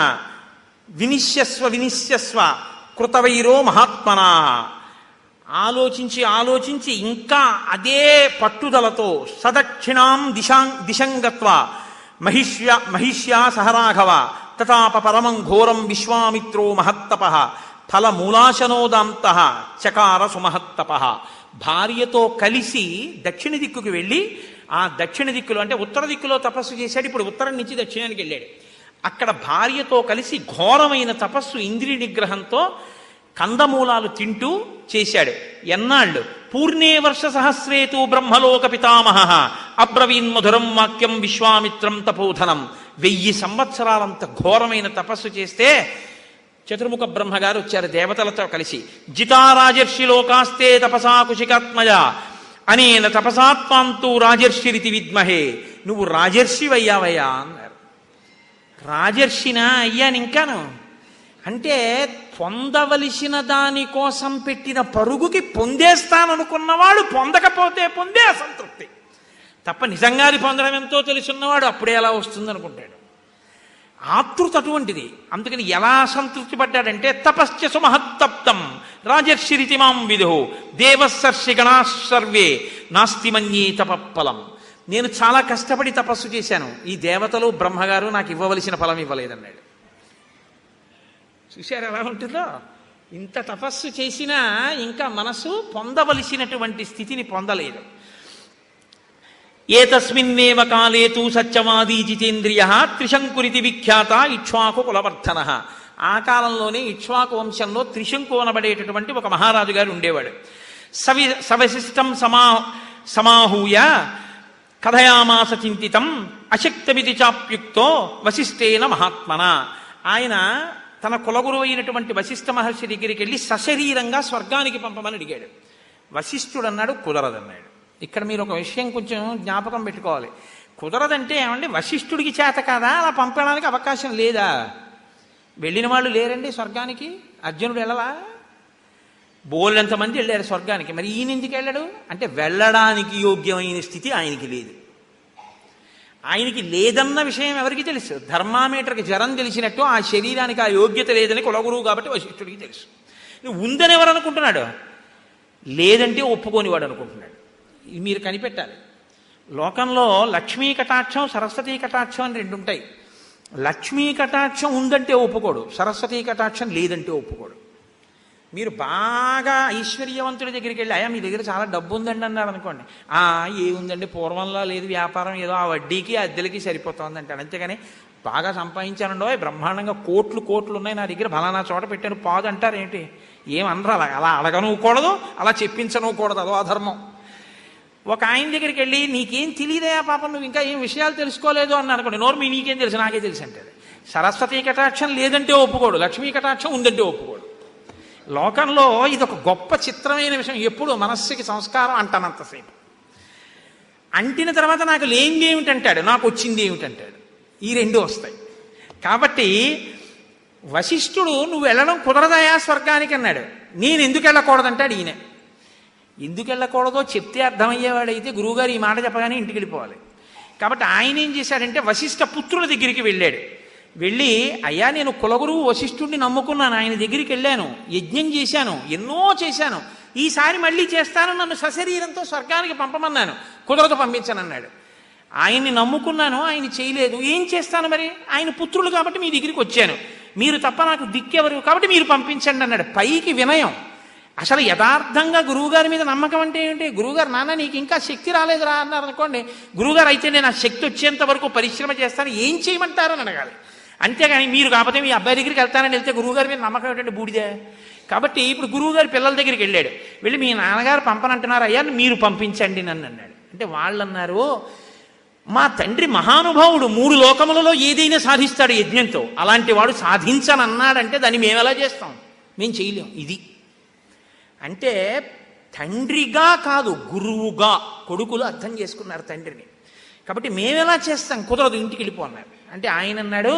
వినిశ్యస్వ కృతవైరో మహాత్మనా. ఆలోచించి ఇంకా అదే పట్టుదలతో సదక్షిణాం దిశంగత్వ మహిష్యా సహరాఘవ తతాప పరమం ఘోరం విశ్వామిత్రో మహత్తప ఫలమూలాశనోదాంత చకార సుమహత్తప. భార్యతో కలిసి దక్షిణ దిక్కుకి వెళ్ళి, ఆ దక్షిణ దిక్కులో అంటే ఉత్తర దిక్కులో తపస్సు చేశాడు. ఇప్పుడు ఉత్తరం నుంచి దక్షిణానికి వెళ్ళాడు. అక్కడ భార్యతో కలిసి ఘోరమైన తపస్సు ఇంద్రియ నిగ్రహంతో కందమూలాలు తింటూ చేశాడు. ఎన్నాళ్ళు? పూర్ణే వర్ష సహస్రేతు బ్రహ్మలోక పితామహ అబ్రవీన్ మధురం వాక్యం విశ్వామిత్రం తపోధనం. 1000 సంవత్సరాలంత ఘోరమైన తపస్సు చేస్తే చతుర్ముఖ బ్రహ్మగారు వచ్చారు దేవతలతో కలిసి. జితారాజర్షి లోకాస్తే తపసా కుశికాత్మజ అనేన తపసాత్మాంతు రాజర్షిరితి విద్మహే. నువ్వు రాజర్షివయ్యావయ్యా అన్నారు. రాజర్షినా అయ్యాను ఇంకాను అంటే పొందవలసిన దానికోసం పెట్టిన పరుగుకి పొందేస్తాననుకున్నవాడు పొందకపోతే పొందే అసంతృప్తి తప్ప నిజంగాది పొందడం ఎంతో తెలుసున్నవాడు అప్పుడే ఎలా వస్తుందనుకుంటాడు. ఆతృత అటువంటిది. అందుకని ఎలా సంతృప్తి పడ్డాడంటే తపశ్చ సుమహత్తప్తం రాజర్షిరితి మాం విదు దేవసర్షి గణాసర్వే నాస్తి మన్యే తపఫలం. నేను చాలా కష్టపడి తపస్సు చేశాను, ఈ దేవతలు బ్రహ్మగారు నాకు ఇవ్వవలసిన ఫలం ఇవ్వలేదన్నాడు. చూశారు ఎలా ఉంటుందో? ఇంత తపస్సు చేసినా ఇంకా మనసు పొందవలసినటువంటి స్థితిని పొందలేదు. ఏతస్మిన్నేవ కాలే తు సత్యవాదీ జితేంద్రియ త్రిశంకురితి విఖ్యాత ఇక్ష్వాకు కులవర్ధన. ఆ కాలంలోనే ఇక్ష్వాకు వంశంలో త్రిశంకు అనబడేటటువంటి ఒక మహారాజు గారు ఉండేవాడు. సవిశిష్టం సమాహూయ కథయామాస చింతితం అశక్తమితి చాప్యుక్తో వశిష్ఠేన మహాత్మన. ఆయన తన కులగురు అయినటువంటి వశిష్ఠ మహర్షి దగ్గరికి వెళ్ళి సశరీరంగా స్వర్గానికి పంపమని అడిగాడు. వశిష్ఠుడు అన్నాడు కుదరదన్నాడు. ఇక్కడ మీరు ఒక విషయం కొంచెం జ్ఞాపకం పెట్టుకోవాలి. కుదరదంటే ఏమండి వశిష్ఠుడికి చేత కాదా? అలా పంపడానికి అవకాశం లేదా? వెళ్ళిన వాళ్ళు లేరండి స్వర్గానికి. అర్జునుడు వెళ్ళలా? బోలెంతమంది వెళ్ళారు స్వర్గానికి. మరి ఈయన ఎందుకు వెళ్ళాడు అంటే వెళ్ళడానికి యోగ్యమైన స్థితి ఆయనకి లేదు. ఆయనకి లేదన్న విషయం ఎవరికి తెలుసు? ధర్మామీటర్కి జ్వరం తెలిసినట్టు ఆ శరీరానికి ఆ యోగ్యత లేదని కులగురువు కాబట్టి వశిష్ఠుడికి తెలుసు. ఉందని ఎవరు అనుకుంటున్నాడు? లేదంటే ఒప్పుకోనివాడు అనుకుంటున్నాడు. ఇది మీరు కనిపెట్టాలి. లోకంలో లక్ష్మీ కటాక్షం సరస్వతీ కటాక్షం అని 2 ఉంటాయి. లక్ష్మీ కటాక్షం ఉందంటే ఒప్పుకోడు, సరస్వతీ కటాక్షం లేదంటే ఒప్పుకోడు. మీరు బాగా ఐశ్వర్యవంతుడి దగ్గరికి వెళ్ళి అయ్యా మీ దగ్గర చాలా డబ్బు ఉందండి అన్నారు అనుకోండి. ఏముందండి పూర్వంలో లేదు, వ్యాపారం ఏదో ఆ వడ్డీకి అద్దెలకి సరిపోతుంది అంటాడు. అంతేగాని బాగా సంపాదించానండో బ్రహ్మాండంగా కోట్లు ఉన్నాయి నా దగ్గర ఫలానా చోట పెట్టాను పాదు అంటారు ఏంటి? ఏమనరు. అలా అడగనుకూడదు, అలా చెప్పించనుకూడదు, అదో అధర్మం. ఒక ఆయన దగ్గరికి వెళ్ళి నీకేం తెలియదయా పాపం, నువ్వు ఇంకా ఏం విషయాలు తెలుసుకోలేదు అన్నారు అనుకోండి. నోరు మీ నీకేం తెలుసు, నాకే తెలుసు అంటాడు. సరస్వతీ కటాక్షం లేదంటే ఒప్పుకోడు, లక్ష్మీ కటాక్షం ఉందంటే ఒప్పుకోడు. లోకంలో ఇది ఒక గొప్ప చిత్రమైన విషయం. ఎప్పుడు మనస్సుకి సంస్కారం అంటానంతసేపు అంటిన తర్వాత నాకు లేనిది ఏమిటంటాడు, నాకు వచ్చింది ఏమిటంటాడు. ఈ 2 వస్తాయి. కాబట్టి వశిష్ఠుడు నువ్వు వెళ్ళడం కుదరదయా స్వర్గానికి అన్నాడు. నేను ఎందుకు వెళ్ళకూడదంటాడు ఈయన. ఎందుకు వెళ్ళకూడదో చెప్తే అర్థమయ్యేవాడైతే గురువుగారు ఈ మాట చెప్పగానే ఇంటికి వెళ్ళిపోవాలి. కాబట్టి ఆయన ఏం చేశాడంటే వశిష్ఠ పుత్రుల దగ్గరికి వెళ్ళాడు. వెళ్ళి అయ్యా నేను కులగురువు వశిష్ఠుడిని నమ్ముకున్నాను, ఆయన దగ్గరికి వెళ్ళాను, యజ్ఞం చేశాను, ఎన్నో చేశాను, ఈసారి మళ్ళీ చేస్తాను, నన్ను సశరీరంతో స్వర్గానికి పంపమన్నాను, కుదరదు పంపించనన్నాడు. ఆయన్ని నమ్ముకున్నాను, ఆయన చేయలేదు, ఏం చేస్తాను మరి? ఆయన పుత్రులు కాబట్టి మీ దగ్గరికి వచ్చాను, మీరు తప్ప నాకు దిక్కెవరు కాబట్టి మీరు పంపించండి అన్నాడు. పైకి వినయం. అసలు యథార్థంగా గురువుగారి మీద నమ్మకం అంటే ఏమిటి? గురువుగారు నాన్న నీకు ఇంకా శక్తి రాలేదురా అన్నారు అనుకోండి. గురువుగారు అయితే నేను ఆ శక్తి వచ్చేంత వరకు పరిశ్రమ చేస్తాను, ఏం చేయమంటారని అడగాలి. అంతేగాని మీరు కాకపోతే మీ అబ్బాయి దగ్గరికి వెళ్తానని వెళ్తే గురువుగారి మీద నమ్మకం ఏంటంటే బూడిదే. కాబట్టి ఇప్పుడు గురువుగారి పిల్లల దగ్గరికి వెళ్ళాడు. వెళ్ళి మీ నాన్నగారు పంపనంటున్నారు, అయ్యా మీరు పంపించండి నన్ను అన్నాడు. అంటే వాళ్ళు అన్నారు మా తండ్రి మహానుభావుడు 3 లోకములలో ఏదైనా సాధిస్తాడు యజ్ఞంతో, అలాంటి వాడు సాధించనన్నాడంటే దాన్ని మేము ఎలా చేస్తాం? మేము చేయలేం. ఇది అంటే తండ్రిగా కాదు గురువుగా కొడుకులు అర్థం చేసుకున్నారు తండ్రిని. కాబట్టి మేమెలా చేస్తాం? కుదరదు, ఇంటికి వెళ్ళిపోన్నారు. అంటే ఆయన అన్నాడు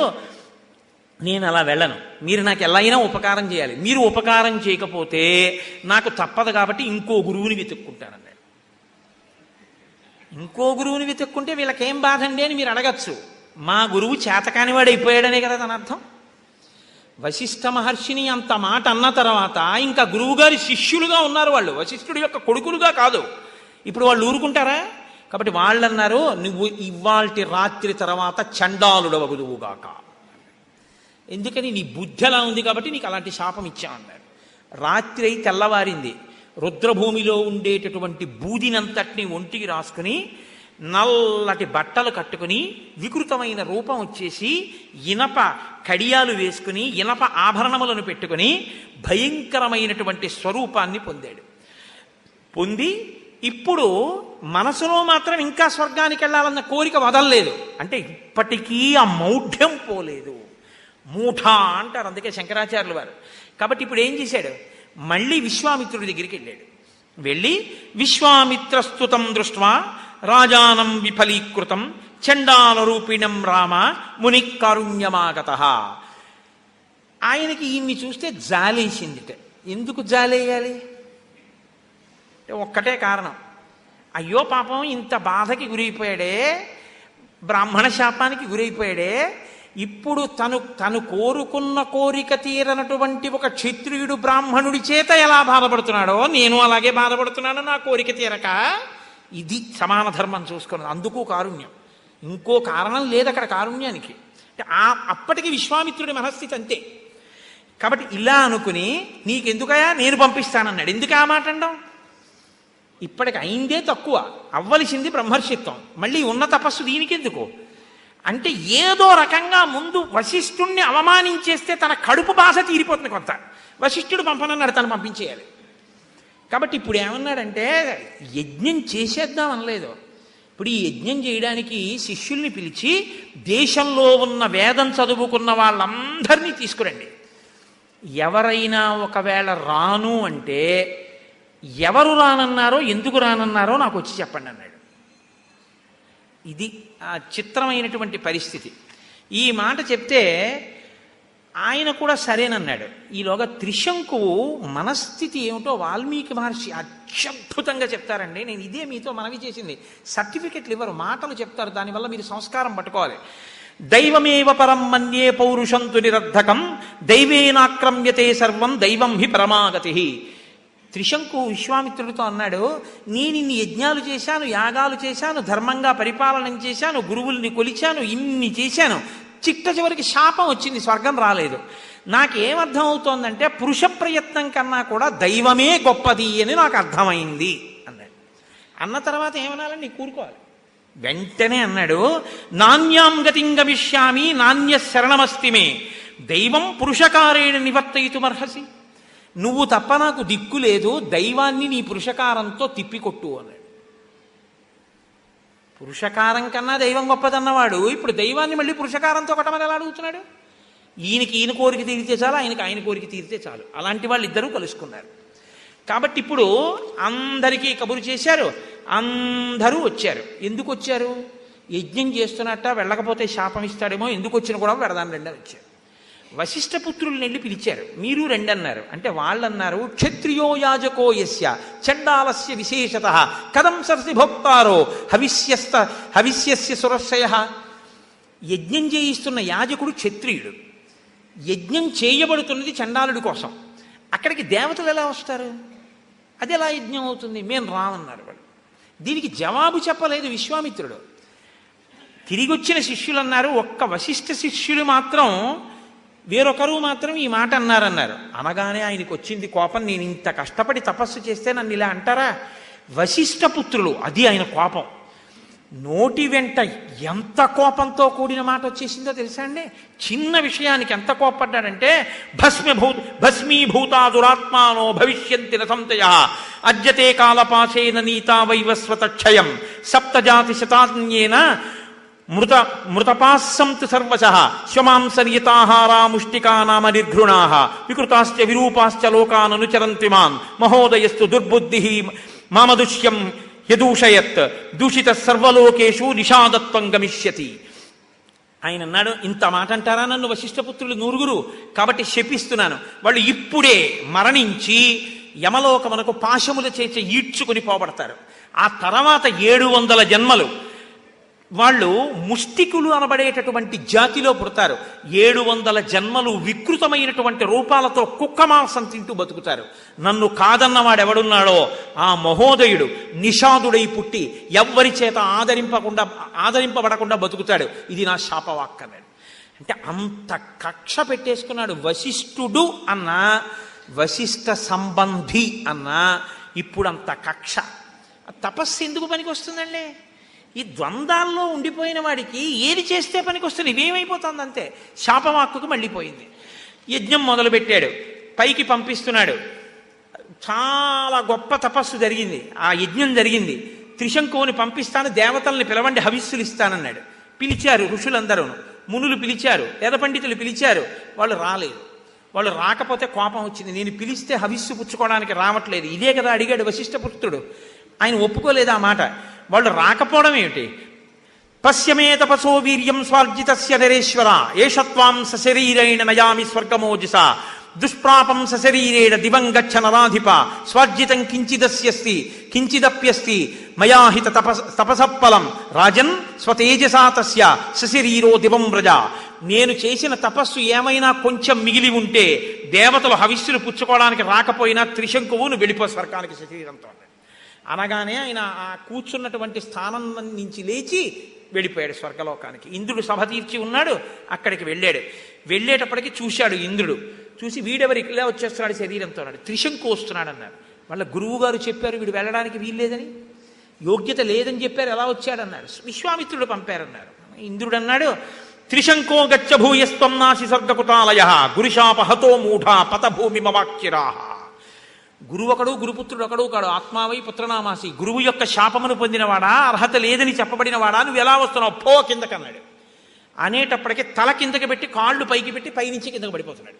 నేను అలా వెళ్ళను, మీరు నాకు ఎలా అయినా ఉపకారం చేయాలి, మీరు ఉపకారం చేయకపోతే నాకు తప్పదు కాబట్టి ఇంకో గురువుని వెతుక్కుంటానన్నాడు. ఇంకో గురువుని వెతుక్కుంటే వీళ్ళకేం బాధ అండి అని మీరు అడగచ్చు. మా గురువు చేతకానివాడు అయిపోయాడనే కదా తన అర్థం. వశిష్ఠ మహర్షిని అంత మాట అన్న తర్వాత ఇంకా గురువుగారి శిష్యులుగా ఉన్నారు వాళ్ళు, వశిష్ఠుడి యొక్క కొడుకులుగా కాదు. ఇప్పుడు వాళ్ళు ఊరుకుంటారా? కాబట్టి వాళ్ళు అన్నారు నువ్వు ఇవాల్టి రాత్రి తర్వాత చండాలుడవగుదువుగాక, ఎందుకని నీ బుద్ధి అలా ఉంది కాబట్టి నీకు అలాంటి శాపం ఇచ్చామన్నారు. రాత్రి అయి తెల్లవారింది. రుద్రభూమిలో ఉండేటటువంటి బూదినంతటిని ఒంటికి రాసుకుని నల్లటి బట్టలు కట్టుకుని వికృతమైన రూపం వచ్చేసి ఇనప కడియాలు వేసుకుని ఇనప ఆభరణములను పెట్టుకుని భయంకరమైనటువంటి స్వరూపాన్ని పొందాడు. పొంది ఇప్పుడు మనసులో మాత్రం ఇంకా స్వర్గానికి వెళ్ళాలన్న కోరిక వదలలేదు. అంటే ఇప్పటికీ ఆ మౌఢ్యం పోలేదు. మూఢ అంటారు అందుకే శంకరాచార్యులు వారు. కాబట్టి ఇప్పుడు ఏం చేశాడు, మళ్ళీ విశ్వామిత్రుడి దగ్గరికి వెళ్ళాడు. వెళ్ళి విశ్వామిత్రస్తుతం దృష్ట్వా రాజానం విఫలీకృతం చండాల రూపిణం రామ ముని కారుణ్యమాగత. ఆయనకి ఈయన్ని చూస్తే జాలేసిందిట. ఎందుకు జాలేయాలి? ఒక్కటే కారణం, అయ్యో పాపం ఇంత బాధకి గురైపోయాడే, బ్రాహ్మణ శాపానికి గురైపోయాడే, ఇప్పుడు తను కోరుకున్న కోరిక తీరనటువంటి ఒక క్షత్రియుడు బ్రాహ్మణుడి చేత ఎలా బాధపడుతున్నాడో నేను అలాగే బాధపడుతున్నాను నా కోరిక తీరక. ఇది సమాన ధర్మం చూసుకున్నది. అందుకు కారుణ్యం, ఇంకో కారణం లేదు అక్కడ కారుణ్యానికి. అంటే అప్పటికి విశ్వామిత్రుడి మనస్థితి అంతే. కాబట్టి ఇలా అనుకుని నీకెందుకయా నేను పంపిస్తానన్నాడు. ఎందుకు ఆ మాట అండం? ఇప్పటికి అయిందే తక్కువ, అవ్వలసింది బ్రహ్మర్షిత్వం, మళ్ళీ ఉన్న తపస్సు దీనికెందుకు అంటే ఏదో రకంగా ముందు వశిష్ఠుణ్ణి అవమానించేస్తే తన కడుపు బాధ తీరిపోతుంది కొంత. వశిష్ఠుడు పంపనన్నాడు, తను పంపించేయాలి. కాబట్టి ఇప్పుడు ఏమన్నాడంటే యజ్ఞం చేసేద్దాం అనలేదు. ఇప్పుడు ఈ యజ్ఞం చేయడానికి శిష్యుల్ని పిలిచి దేశంలో ఉన్న వేదం చదువుకున్న వాళ్ళందరినీ తీసుకురండి. ఎవరైనా ఒకవేళ రాను అంటే ఎవరు రానన్నారో ఎందుకు రానన్నారో నాకు వచ్చి చెప్పండి అన్నాడు. ఇది చిత్రమైనటువంటి పరిస్థితి. ఈ మాట చెప్తే ఆయన కూడా సరేనన్నాడు. ఈలోగా త్రిశంకువు మనస్థితి ఏమిటో వాల్మీకి మహర్షి అత్యద్భుతంగా చెప్తారండి. నేను ఇదే మీతో మనవి చేసింది. సర్టిఫికెట్లు ఇవ్వరు, మాటలు చెప్తారు, దానివల్ల మీరు సంస్కారం పట్టుకోవాలి. దైవమేవ పరం మన్యే పౌరుషంతు నిరర్ధకం దైవేనాక్రమ్యతే సర్వం దైవం హి పరమాగతి. త్రిశంకు విశ్వామిత్రుడితో అన్నాడు, నేను ఇన్ని యజ్ఞాలు చేశాను, యాగాలు చేశాను, ధర్మంగా పరిపాలన చేశాను, గురువుల్ని కొలిచాను, ఇన్ని చేశాను, చిట్ట చివరికి శాపం వచ్చింది, స్వర్గం రాలేదు. నాకేమర్థం అవుతోందంటే పురుష ప్రయత్నం కన్నా కూడా దైవమే గొప్పది అని నాకు అర్థమైంది అన్నాడు. అన్న తర్వాత ఏమనాలని నీకు కూరుకోవాలి. వెంటనే అన్నాడు, నాణ్యాం గతిం గమిష్యామి నాణ్య శరణమస్తిమే దైవం పురుషకారేణ నివర్తయితుమర్హసి. నువ్వు తప్ప నాకు దిక్కు లేదు, దైవాన్ని నీ పురుషకారంతో తిప్పికొట్టు అన్నాడు. పురుషకారం కన్నా దైవం గొప్పదన్నవాడు ఇప్పుడు దైవాన్ని మళ్ళీ పురుషకారంతో కొట్టమని ఎలా అడుగుతున్నాడు? ఈయనకి ఈయన కోరిక తీరితే చాలు, ఆయనకి ఆయన కోరిక తీరితే చాలు. అలాంటి వాళ్ళు ఇద్దరూ కలుసుకున్నారు. కాబట్టి ఇప్పుడు అందరికీ కబురు చేశారు, అందరూ వచ్చారు. ఎందుకు వచ్చారు? యజ్ఞం చేస్తున్నట్ట, వెళ్ళకపోతే శాపం ఇస్తాడేమో, ఎందుకు వచ్చిన కూడా వెడదాని రెండని వచ్చారు. వశిష్ఠపుత్రుల్ని వెళ్ళి పిలిచారు, మీరు రెండన్నారు. అంటే వాళ్ళన్నారు, క్షత్రియో యాజకో యస్య చండాలస్య విశేషత కథం సరసి భోక్తారో హవిష్యస్య సురక్షయ. యజ్ఞం చేయిస్తున్న యాజకుడు క్షత్రియుడు, యజ్ఞం చేయబడుతున్నది చండాలుడి కోసం. అక్కడికి దేవతలు ఎలా వస్తారు? అది ఎలా యజ్ఞం అవుతుంది? మేము రామన్నారు వాళ్ళు. దీనికి జవాబు చెప్పలేదు విశ్వామిత్రుడు. తిరిగి వచ్చిన శిష్యులు అన్నారు, ఒక్క వశిష్ఠ శిష్యులు మాత్రం, వేరొకరు మాత్రం ఈ మాట అన్నారన్నారు. అనగానే ఆయనకు వచ్చింది కోపం. నేను ఇంత కష్టపడి తపస్సు చేస్తే నన్ను ఇలా అంటారా? వశిష్ఠపుత్రులు, అది ఆయన కోపం. నోటి వెంట ఎంత కోపంతో కూడిన మాట వచ్చేసిందో తెలుసా అండి? చిన్న విషయానికి ఎంత కోపడ్డాడంటే, భస్మీభూతా దురాత్మానో భవిష్యంతి రసంతయ అద్యతే కాలపాశేన నీతా వైవస్వతక్షయం సప్తజాతి శతాన్యేన మృతపాస్సంతు సర్వశః శ్వమాంసనియతాహారా ముష్టికా నామ నిర్ఘృణాః వికృతాశ్చ విరూపాశ్చ లోకాన్ అనుచరంతి మాం మహోదయస్తు దుర్బుద్ధిః మామదుష్యం యదూషయత్ దూషిత సర్వలోకేషు నిషాదత్వం గమిష్యతి. ఆయన అన్నాడు, ఇంత మాట అంటారా నన్ను వశిష్ఠపుత్రులు నూరుగురు? కాబట్టి శపిస్తున్నాను, వాళ్ళు ఇప్పుడే మరణించి యమలోకమునకు పాశముల చేత ఈడ్చుకుని పోబడతారు. ఆ తర్వాత 700 జన్మలు వాళ్ళు ముష్టికులు అనబడేటటువంటి జాతిలో పుడతారు. 700 జన్మలు వికృతమైనటువంటి రూపాలతో కుక్క మాంసం తింటూ బతుకుతారు. నన్ను కాదన్నవాడెవడున్నాడో ఆ మహోదయుడు నిషాదుడై పుట్టి ఎవ్వరి చేత ఆదరింపబడకుండా బతుకుతాడు. ఇది నా శాపవాక్ అన్నాడు. అంటే అంత కక్ష పెట్టేసుకున్నాడు. వశిష్ఠుడు అన్నా, వశిష్ఠ సంబంధి అన్నా ఇప్పుడు అంత కక్ష. తపస్సు ఎందుకు పనికి వస్తుందండి? ఈ ద్వంద్వాల్లో ఉండిపోయిన వాడికి ఏది చేస్తే పనికి వస్తుంది? ఇవేమైపోతుంది అంతే. శాపవాక్కుకు మళ్ళీపోయింది. యజ్ఞం మొదలుపెట్టాడు, పైకి పంపిస్తున్నాడు. చాలా గొప్ప తపస్సు జరిగింది, ఆ యజ్ఞం జరిగింది. త్రిశంకువుని పంపిస్తాను, దేవతల్ని పిలవండి, హవిస్సులు ఇస్తానన్నాడు. పిలిచారు ఋషులందరూ, మునులు పిలిచారు, వేద పండితులు పిలిచారు. వాళ్ళు రాలేదు. వాళ్ళు రాకపోతే కోపం వచ్చింది. నేను పిలిస్తే హవిస్సు పుచ్చుకోవడానికి రావట్లేదు, ఇదే కదా అడిగాడు వశిష్ఠపుత్రుడు. ఆయన ఒప్పుకోలేదు ఆ మాట. వాళ్ళు రాకపోవడం ఏమిటి? పశ్యమే తపసో వీర్యం స్వార్జితస్య నరేశ్వర ఏషత్వాం సశరీరేణ నయామి స్వర్గమోజస దుష్ప్రాపం సశరీరేణ దివం గచ్చ నరాధిప స్వార్జితం కించిదస్యస్తి కించిదప్యస్తి మయాహిత తపసఫలం రాజన్ స్వతేజసా తస్య సశరీరో దివం వ్రజ. నేను చేసిన తపస్సు ఏమైనా కొంచెం మిగిలి ఉంటే దేవతలు హవిస్సులు పుచ్చుకోవడానికి రాకపోయినా త్రిశంకువు నువ్వు వెళ్ళిపో స్వర్గానికి శరీరంతో అనగానే ఆయన ఆ కూర్చున్నటువంటి స్థానం నుంచి లేచి వెళ్ళిపోయాడు స్వర్గలోకానికి. ఇంద్రుడు సభ తీర్చి ఉన్నాడు, అక్కడికి వెళ్ళాడు. వెళ్ళేటప్పటికి చూశాడు ఇంద్రుడు. చూసి వీడెవరు ఇలా వచ్చేస్తున్నాడు శరీరంతో అన్నాడు. త్రిశంకు వస్తున్నాడు అన్నారు. వాళ్ళ గురువు గారు చెప్పారు వీడు వెళ్ళడానికి వీల్లేదని, యోగ్యత లేదని చెప్పారు, ఎలా వచ్చాడన్నారు. విశ్వామిత్రుడు పంపారన్నారు. ఇంద్రుడు అన్నాడు, త్రిశంకో గచ్చ భూయస్త్వం నాసి స్వర్గకుటాలయ గురుశాపహతో మూఢ పతభూమి మవాక్యరాహ. గురువు ఒకడు, గురుపుత్రుడు ఒకడు కాడు, ఆత్మావై పుత్రనామాసి. గురువు యొక్క శాపమును పొందినవాడా, అర్హత లేదని చెప్పబడినవాడా, నువ్వు ఎలా వస్తున్నావు, పో కిందకన్నాడు. అనేటప్పటికీ తల కిందకి పెట్టి కాళ్ళు పైకి పెట్టి పైనుంచి కిందకు పడిపోతున్నాడు.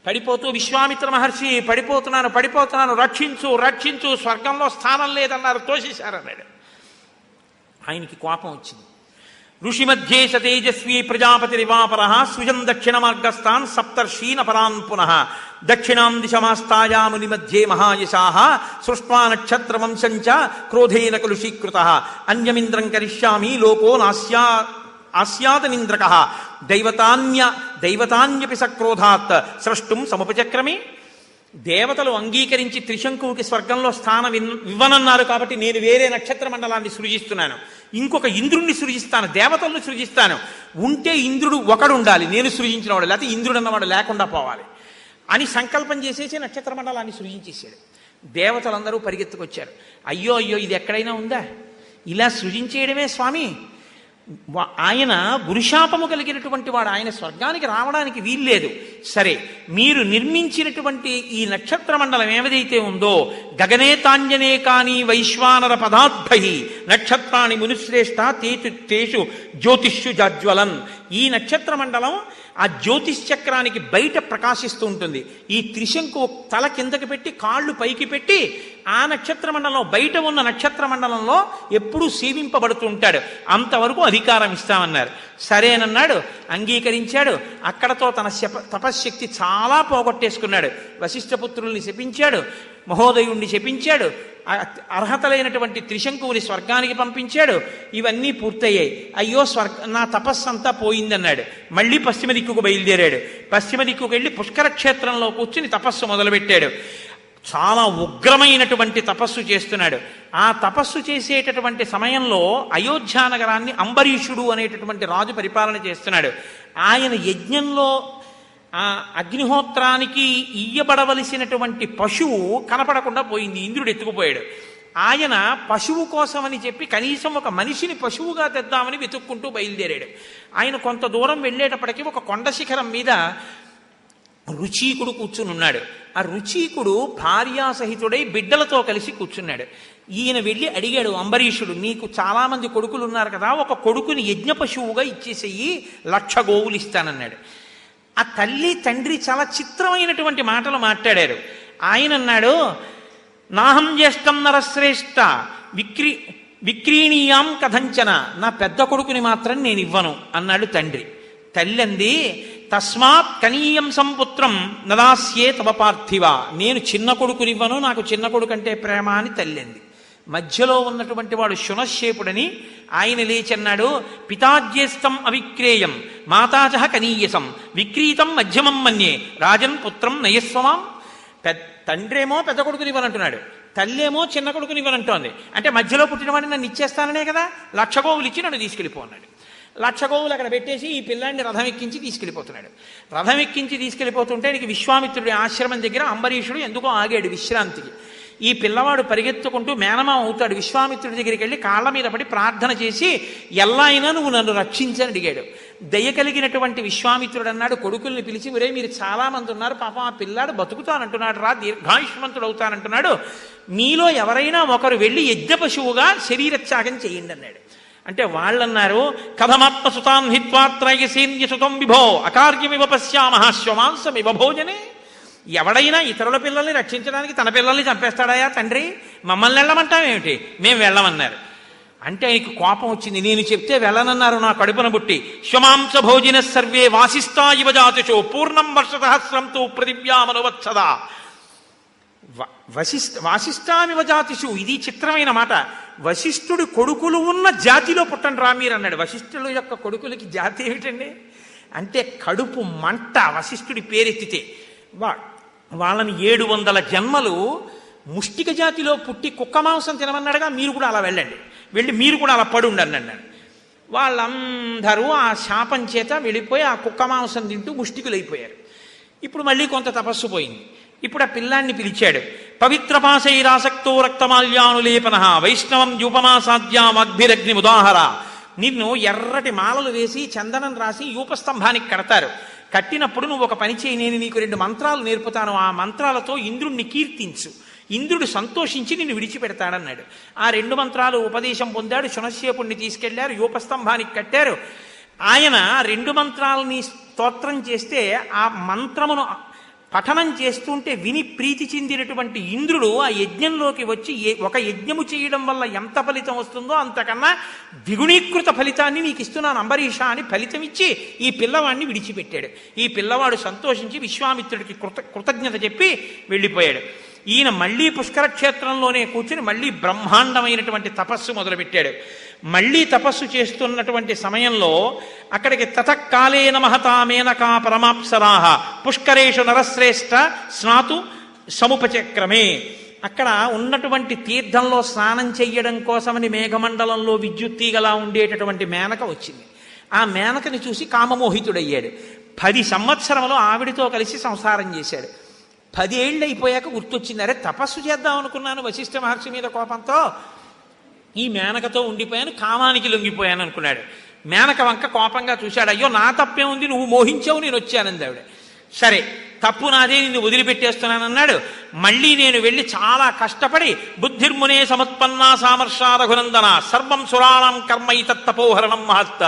పడిపోతూ విశ్వామిత్ర మహర్షి పడిపోతున్నాను రక్షించు రక్షించు, స్వర్గంలో స్థానం లేదన్నారు, తోసేశారన్నాడు. ఆయనకి కోపం వచ్చింది. ఋషి మధ్యే సతేజస్వీ ప్రజాపతి రివాపర సృజం దక్షిణ మార్గస్థాన్ సప్తర్షీన్ అపరాన్ పునః దక్షిణాం దిశమాస్తాయా ముని మధ్యే మహాయశాః సృష్ట్వా నక్షత్ర వంశంచ క్రోధేన కలుషీకృతః అన్యమింద్రం కరిష్యామి లోకో ఆస్యాదనింద్రకః దైవతాన్యపి సక్రోధాత్ స్రష్టుం సముపచక్రమే. దేవతలు అంగీకరించి త్రిశంకువుకి స్వర్గంలో స్థానం ఇవ్వనన్నారు కాబట్టి నేను వేరే నక్షత్ర మండలాన్ని సృజిస్తున్నాను, ఇంకొక ఇంద్రుణ్ణి సృజిస్తాను, దేవతలను సృజిస్తాను. ఉంటే ఇంద్రుడు ఒకడు ఉండాలి, నేను సృజించినవాడు, లేకపోతే ఇంద్రుడు అన్నవాడు లేకుండా పోవాలి అని సంకల్పం చేసేసి నక్షత్ర మండలాన్ని సృజించేశాడు. దేవతలందరూ పరిగెత్తుకొచ్చారు. అయ్యో ఇది ఎక్కడైనా ఉందా, ఇలా సృజించేయడమే స్వామి. ఆయన గురుశాపము కలిగినటువంటి వాడు, ఆయన స్వర్గానికి రావడానికి వీల్లేదు. సరే, మీరు నిర్మించినటువంటి ఈ నక్షత్ర మండలం ఏదైతే ఉందో గగనేతాంజనే కానీ వైశ్వానర పదార్థై నక్షత్రాన్ని మునిశ్రేష్ఠ తేషు జ్యోతిష్యు జాజ్వలన్. ఈ నక్షత్ర మండలం ఆ జ్యోతిశ్చక్రానికి బయట ప్రకాశిస్తూ ఉంటుంది. ఈ త్రిశంకు తల కిందకి పెట్టి కాళ్ళు పైకి పెట్టి ఆ నక్షత్ర మండలంలో బయట ఉన్న నక్షత్ర మండలంలో ఎప్పుడూ సేవింపబడుతూ ఉంటాడు. అంతవరకు అధికారం ఇస్తామన్నారు. సరేనన్నాడు, అంగీకరించాడు. అక్కడతో తన తపశ్శక్తి చాలా పోగొట్టేసుకున్నాడు. వశిష్ఠపుత్రుల్ని శపించాడు, మహోదయుణ్ణి శపించాడు, అర్హత లేనటువంటి త్రిశంకువుని స్వర్గానికి పంపించాడు. ఇవన్నీ పూర్తయ్యాయి. అయ్యో నా తపస్సు అంతా పోయిందన్నాడు. మళ్ళీ పశ్చిమ దిక్కుకు బయలుదేరాడు. పశ్చిమ దిక్కుకు వెళ్ళి పుష్కర క్షేత్రంలో కూర్చుని తపస్సు మొదలుపెట్టాడు. చాలా ఉగ్రమైనటువంటి తపస్సు చేస్తున్నాడు. ఆ తపస్సు చేసేటటువంటి సమయంలో అయోధ్యానగరాన్ని అంబరీషుడు అనేటటువంటి రాజు పరిపాలన చేస్తున్నాడు. ఆయన యజ్ఞంలో ఆ అగ్నిహోత్రానికి ఇయ్యబడవలసినటువంటి పశువు కనపడకుండా పోయింది. ఇంద్రుడు ఎత్తుకుపోయాడు. ఆయన పశువు కోసమని చెప్పి కనీసం ఒక మనిషిని పశువుగా తెద్దామని వెతుక్కుంటూ బయలుదేరాడు. ఆయన కొంత దూరం వెళ్ళేటప్పటికీ ఒక కొండ శిఖరం మీద రుచీకుడు కూర్చుని ఉన్నాడు. ఆ రుచీకుడు భార్యాసహితుడై బిడ్డలతో కలిసి కూర్చున్నాడు. ఈయన వెళ్ళి అడిగాడు, అంబరీషుడు, నీకు చాలామంది కొడుకులు ఉన్నారు కదా, ఒక కొడుకుని యజ్ఞ పశువుగా ఇచ్చేసేయి, 1,00,000 గోవులు ఇస్తానన్నాడు. ఆ తల్లి తండ్రి చాలా చిత్రమైనటువంటి మాటలు మాట్లాడారు. ఆయన అన్నాడు, నాహం జ్యేష్టం నరశ్రేష్ఠ విక్రీణీయాం కథంచన, నా పెద్ద కొడుకుని మాత్రం నేను ఇవ్వను అన్నాడు తండ్రి. తల్లి అంది, తస్మాత్ కనీయం సంపుత్రం నదాస్యే తవ పార్థివ, నేను చిన్న కొడుకునివ్వను, నాకు చిన్న కొడుకు అంటే ప్రేమ అని తల్లి అంది. మధ్యలో ఉన్నటువంటి వాడు శునశ్శేపుడని ఆయన లేచన్నాడు, పితాజ్యేష్టం అవిక్రేయం మాతాచ కనీయసం విక్రీతం మధ్యమం మన్యే రాజన్ పుత్రం నయస్వమాం. తండ్రేమో పెద్ద కొడుకునివ్వనంటున్నాడు, తల్లేమో చిన్న కొడుకునివ్వనంటోంది. అంటే మధ్యలో పుట్టినవాడిని నన్ను ఇచ్చేస్తాననే కదా, 1,00,000 గోవులు ఇచ్చి నన్ను తీసుకెళ్ళిపో అన్నాడు. 1,00,000 గోవులు అక్కడ పెట్టేసి ఈ పిల్లాడిని రథం ఎక్కించి తీసుకెళ్ళిపోతున్నాడు. రథం ఎక్కించి తీసుకెళ్ళిపోతుంటే నీకు విశ్వామిత్రుడి ఆశ్రమం దగ్గర అంబరీషుడు ఎందుకో ఆగాడు విశ్రాంతికి. ఈ పిల్లవాడు పరిగెత్తుకుంటూ మేనమామ అవుతాడు. విశ్వామిత్రుడి దగ్గరికి వెళ్ళి కాళ్ళ మీద పడి ప్రార్థన చేసి, ఎల్లా అయినా నువ్వు నన్ను రక్షించని అడిగాడు. దయ కలిగినటువంటి విశ్వామిత్రుడు అన్నాడు కొడుకుల్ని పిలిచి, ఒరే మీరు చాలా మంది ఉన్నారు, పాపం ఆ పిల్లాడు బతుకుతానంటున్నాడు రా, దీర్ఘాయుష్మంతుడు అవుతానంటున్నాడు, మీలో ఎవరైనా ఒకరు వెళ్ళి యజ్ఞ పశువుగా శరీరత్యాగం చేయండి అన్నాడు. అంటే వాళ్ళన్నారు, కథమాత్మసుతాన్ హిత్వాత్రైయసేన్యసుతం విభో అకార్యమివ పశ్యామః శ్వమాంసమివ భోజనే. ఎవడైనా ఇతరుల పిల్లల్ని రక్షించడానికి తన పిల్లల్ని చంపేస్తాడాయా తండ్రి, మమ్మల్ని వెళ్ళమంటామేమిటి, మేము వెళ్ళమన్నారు. అంటే ఆయనకి కోపం వచ్చింది, నేను చెప్తే వెళ్ళనన్నారు నా కడుపున బుట్టి. శ్వమాంస భోజిన సర్వే వాసిష్టా ఇవ జాతిషో పూర్ణం వర్షసహస్రంతో పృథివ్యామనువత్సదా. వాసిష్టామివ జాతిషు, ఇది చిత్రమైన మాట. వశిష్ఠుడి కొడుకులు ఉన్న జాతిలో పుట్టండి రా మీరు అన్నాడు. వశిష్ఠుల యొక్క కొడుకులకి జాతి ఏమిటండి అంటే కడుపు మంట. వశిష్ఠుడి పేరెత్తితే వాళ్ళని 700 జన్మలు ముష్టిక జాతిలో పుట్టి కుక్క మాంసం తినమన్నాడుగా, మీరు కూడా అలా వెళ్ళండి, వెళ్ళి మీరు కూడా అలా పడుండి అన్నాడు. వాళ్ళందరూ ఆ శాపం చేత వెళ్ళిపోయి ఆ కుక్క మాంసం తింటూ ముష్టికులైపోయారు. ఇప్పుడు మళ్ళీ కొంత తపస్సు పోయింది. ఇప్పుడు ఆ పిల్లాన్ని పిలిచాడు. పవిత్రపాశైరాసక్తో రక్తమాల్యానులేపన వైష్ణవం యూపమాసాద్యామగ్భిరగ్ని ఉదాహర. నిన్ను ఎర్రటి మాలలు వేసి చందనం రాసి యూపస్తంభానికి కడతారు. కట్టినప్పుడు నువ్వు ఒక పని చేయి, నేను నీకు 2 మంత్రాలు నేర్పుతాను, ఆ మంత్రాలతో ఇంద్రుణ్ణి కీర్తించు, ఇంద్రుడు సంతోషించి నిన్ను విడిచిపెడతాడన్నాడు. ఆ 2 మంత్రాలు ఉపదేశం పొందాడు. శునశ్శేపుణ్ణి తీసుకెళ్లారు, యూపస్తంభానికి కట్టారు. ఆయన 2 మంత్రాలని స్తోత్రం చేస్తే ఆ మంత్రమును పఠనం చేస్తుంటే విని ప్రీతి చెందినటువంటి ఇంద్రుడు ఆ యజ్ఞంలోకి వచ్చి ఒక యజ్ఞము చేయడం వల్ల ఎంత ఫలితం వస్తుందో అంతకన్నా ద్విగుణీకృత ఫలితాన్ని నీకు ఇస్తున్నాను అంబరీష అని ఫలితం ఇచ్చి ఈ పిల్లవాడిని విడిచిపెట్టాడు. ఈ పిల్లవాడు సంతోషించి విశ్వామిత్రుడికి కృతజ్ఞత చెప్పి వెళ్ళిపోయాడు. ఈయన మళ్ళీ పుష్కర క్షేత్రంలోనే కూర్చుని మళ్ళీ బ్రహ్మాండమైనటువంటి తపస్సు మొదలుపెట్టాడు. మళ్ళీ తపస్సు చేస్తున్నటువంటి సమయంలో అక్కడికి తతకాలేన మహతామేనకా పరమాప్సరాహ పుష్కరేషు నరశ్రేష్ఠ స్నాతు సముపచక్రమే. అక్కడ ఉన్నటువంటి తీర్థంలో స్నానం చెయ్యడం కోసమని మేఘమండలంలో విద్యుత్తీగలా ఉండేటటువంటి మేనక వచ్చింది. ఆ మేనకని చూసి కామమోహితుడయ్యాడు. 10 సంవత్సరములు ఆవిడితో కలిసి సంసారం చేశాడు. 10 ఏళ్ళు అయిపోయాక గుర్తొచ్చింది, అరే తపస్సు చేద్దాం అనుకున్నాను వశిష్ఠ మహర్షి మీద కోపంతో, ఈ మేనకతో ఉండిపోయాను, కామానికి లొంగిపోయాను అనుకున్నాడు. మేనక వంక కోపంగా చూశాడు, అయ్యో నా తప్పే ఉంది, నువ్వు మోహించావు, నేను వచ్చానంది ఆవిడ. సరే తప్పు నాదే, నిన్ను వదిలిపెట్టేస్తున్నానన్నాడు. మళ్ళీ నేను వెళ్ళి చాలా కష్టపడి బుద్ధిర్మునే సముత్పన్నా సామర్షా రఘునందన సర్వం సురాణం కర్మైతత్తపోహరణం మహత్త,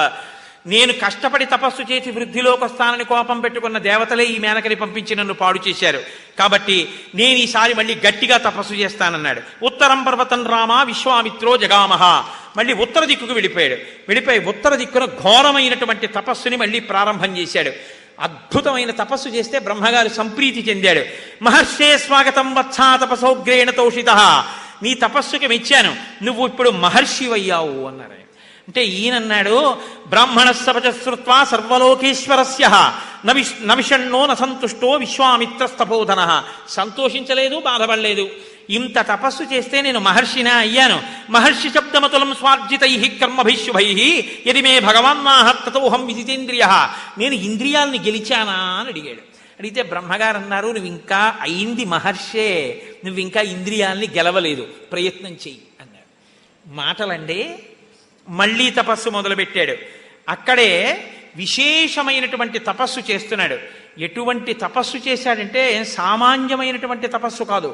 నేను కష్టపడి తపస్సు చేసి వృద్ధిలోకి వస్తానని కోపం పెట్టుకున్న దేవతలే ఈ మేనకని పంపించి నన్ను పాడు చేశారు, కాబట్టి నేను ఈసారి మళ్ళీ గట్టిగా తపస్సు చేస్తానన్నాడు. ఉత్తరం పర్వతం రామ విశ్వామిత్రో జగామహ. మళ్ళీ ఉత్తర దిక్కుకు వెళ్ళిపోయి ఉత్తర దిక్కున ఘోరమైనటువంటి తపస్సుని మళ్ళీ ప్రారంభం చేశాడు. అద్భుతమైన తపస్సు చేస్తే బ్రహ్మగారు సంప్రీతి చెందాడు. మహర్షే స్వాగతం వత్సా తపసోగ్రేణ తోషిత, నీ తపస్సుకి మెచ్చాను, నువ్వు ఇప్పుడు మహర్షివయ్యావు అన్నారు. అంటే ఈయనన్నాడు, బ్రాహ్మణస్సపచశ్రుత్వా సర్వలోకేశ్వరస్య నవిషణ్ణో నసంతుష్టో విశ్వామిత్రస్తపోధన. సంతోషించలేదు, బాధపడలేదు. ఇంత తపస్సు చేస్తే నేను మహర్షినా అయ్యాను. మహర్షి శబ్దమతులం స్వార్జితై కర్మభిశుభై యది మే భగవాన్నాహ తతోహం విదితేంద్రియ. నేను ఇంద్రియాలని గెలిచానా అని అడిగాడు. అడిగితే బ్రహ్మగారు అన్నారు, నువ్వు ఇంకా అయింది మహర్షే, నువ్వు ఇంకా ఇంద్రియాలని గెలవలేదు, ప్రయత్నం చెయ్యి అన్నాడు. మాటలండి. మళ్ళీ తపస్సు మొదలుపెట్టాడు. అక్కడే విశేషమైనటువంటి తపస్సు చేస్తున్నాడు. ఎటువంటి తపస్సు చేశాడంటే సామాన్యమైనటువంటి తపస్సు కాదు,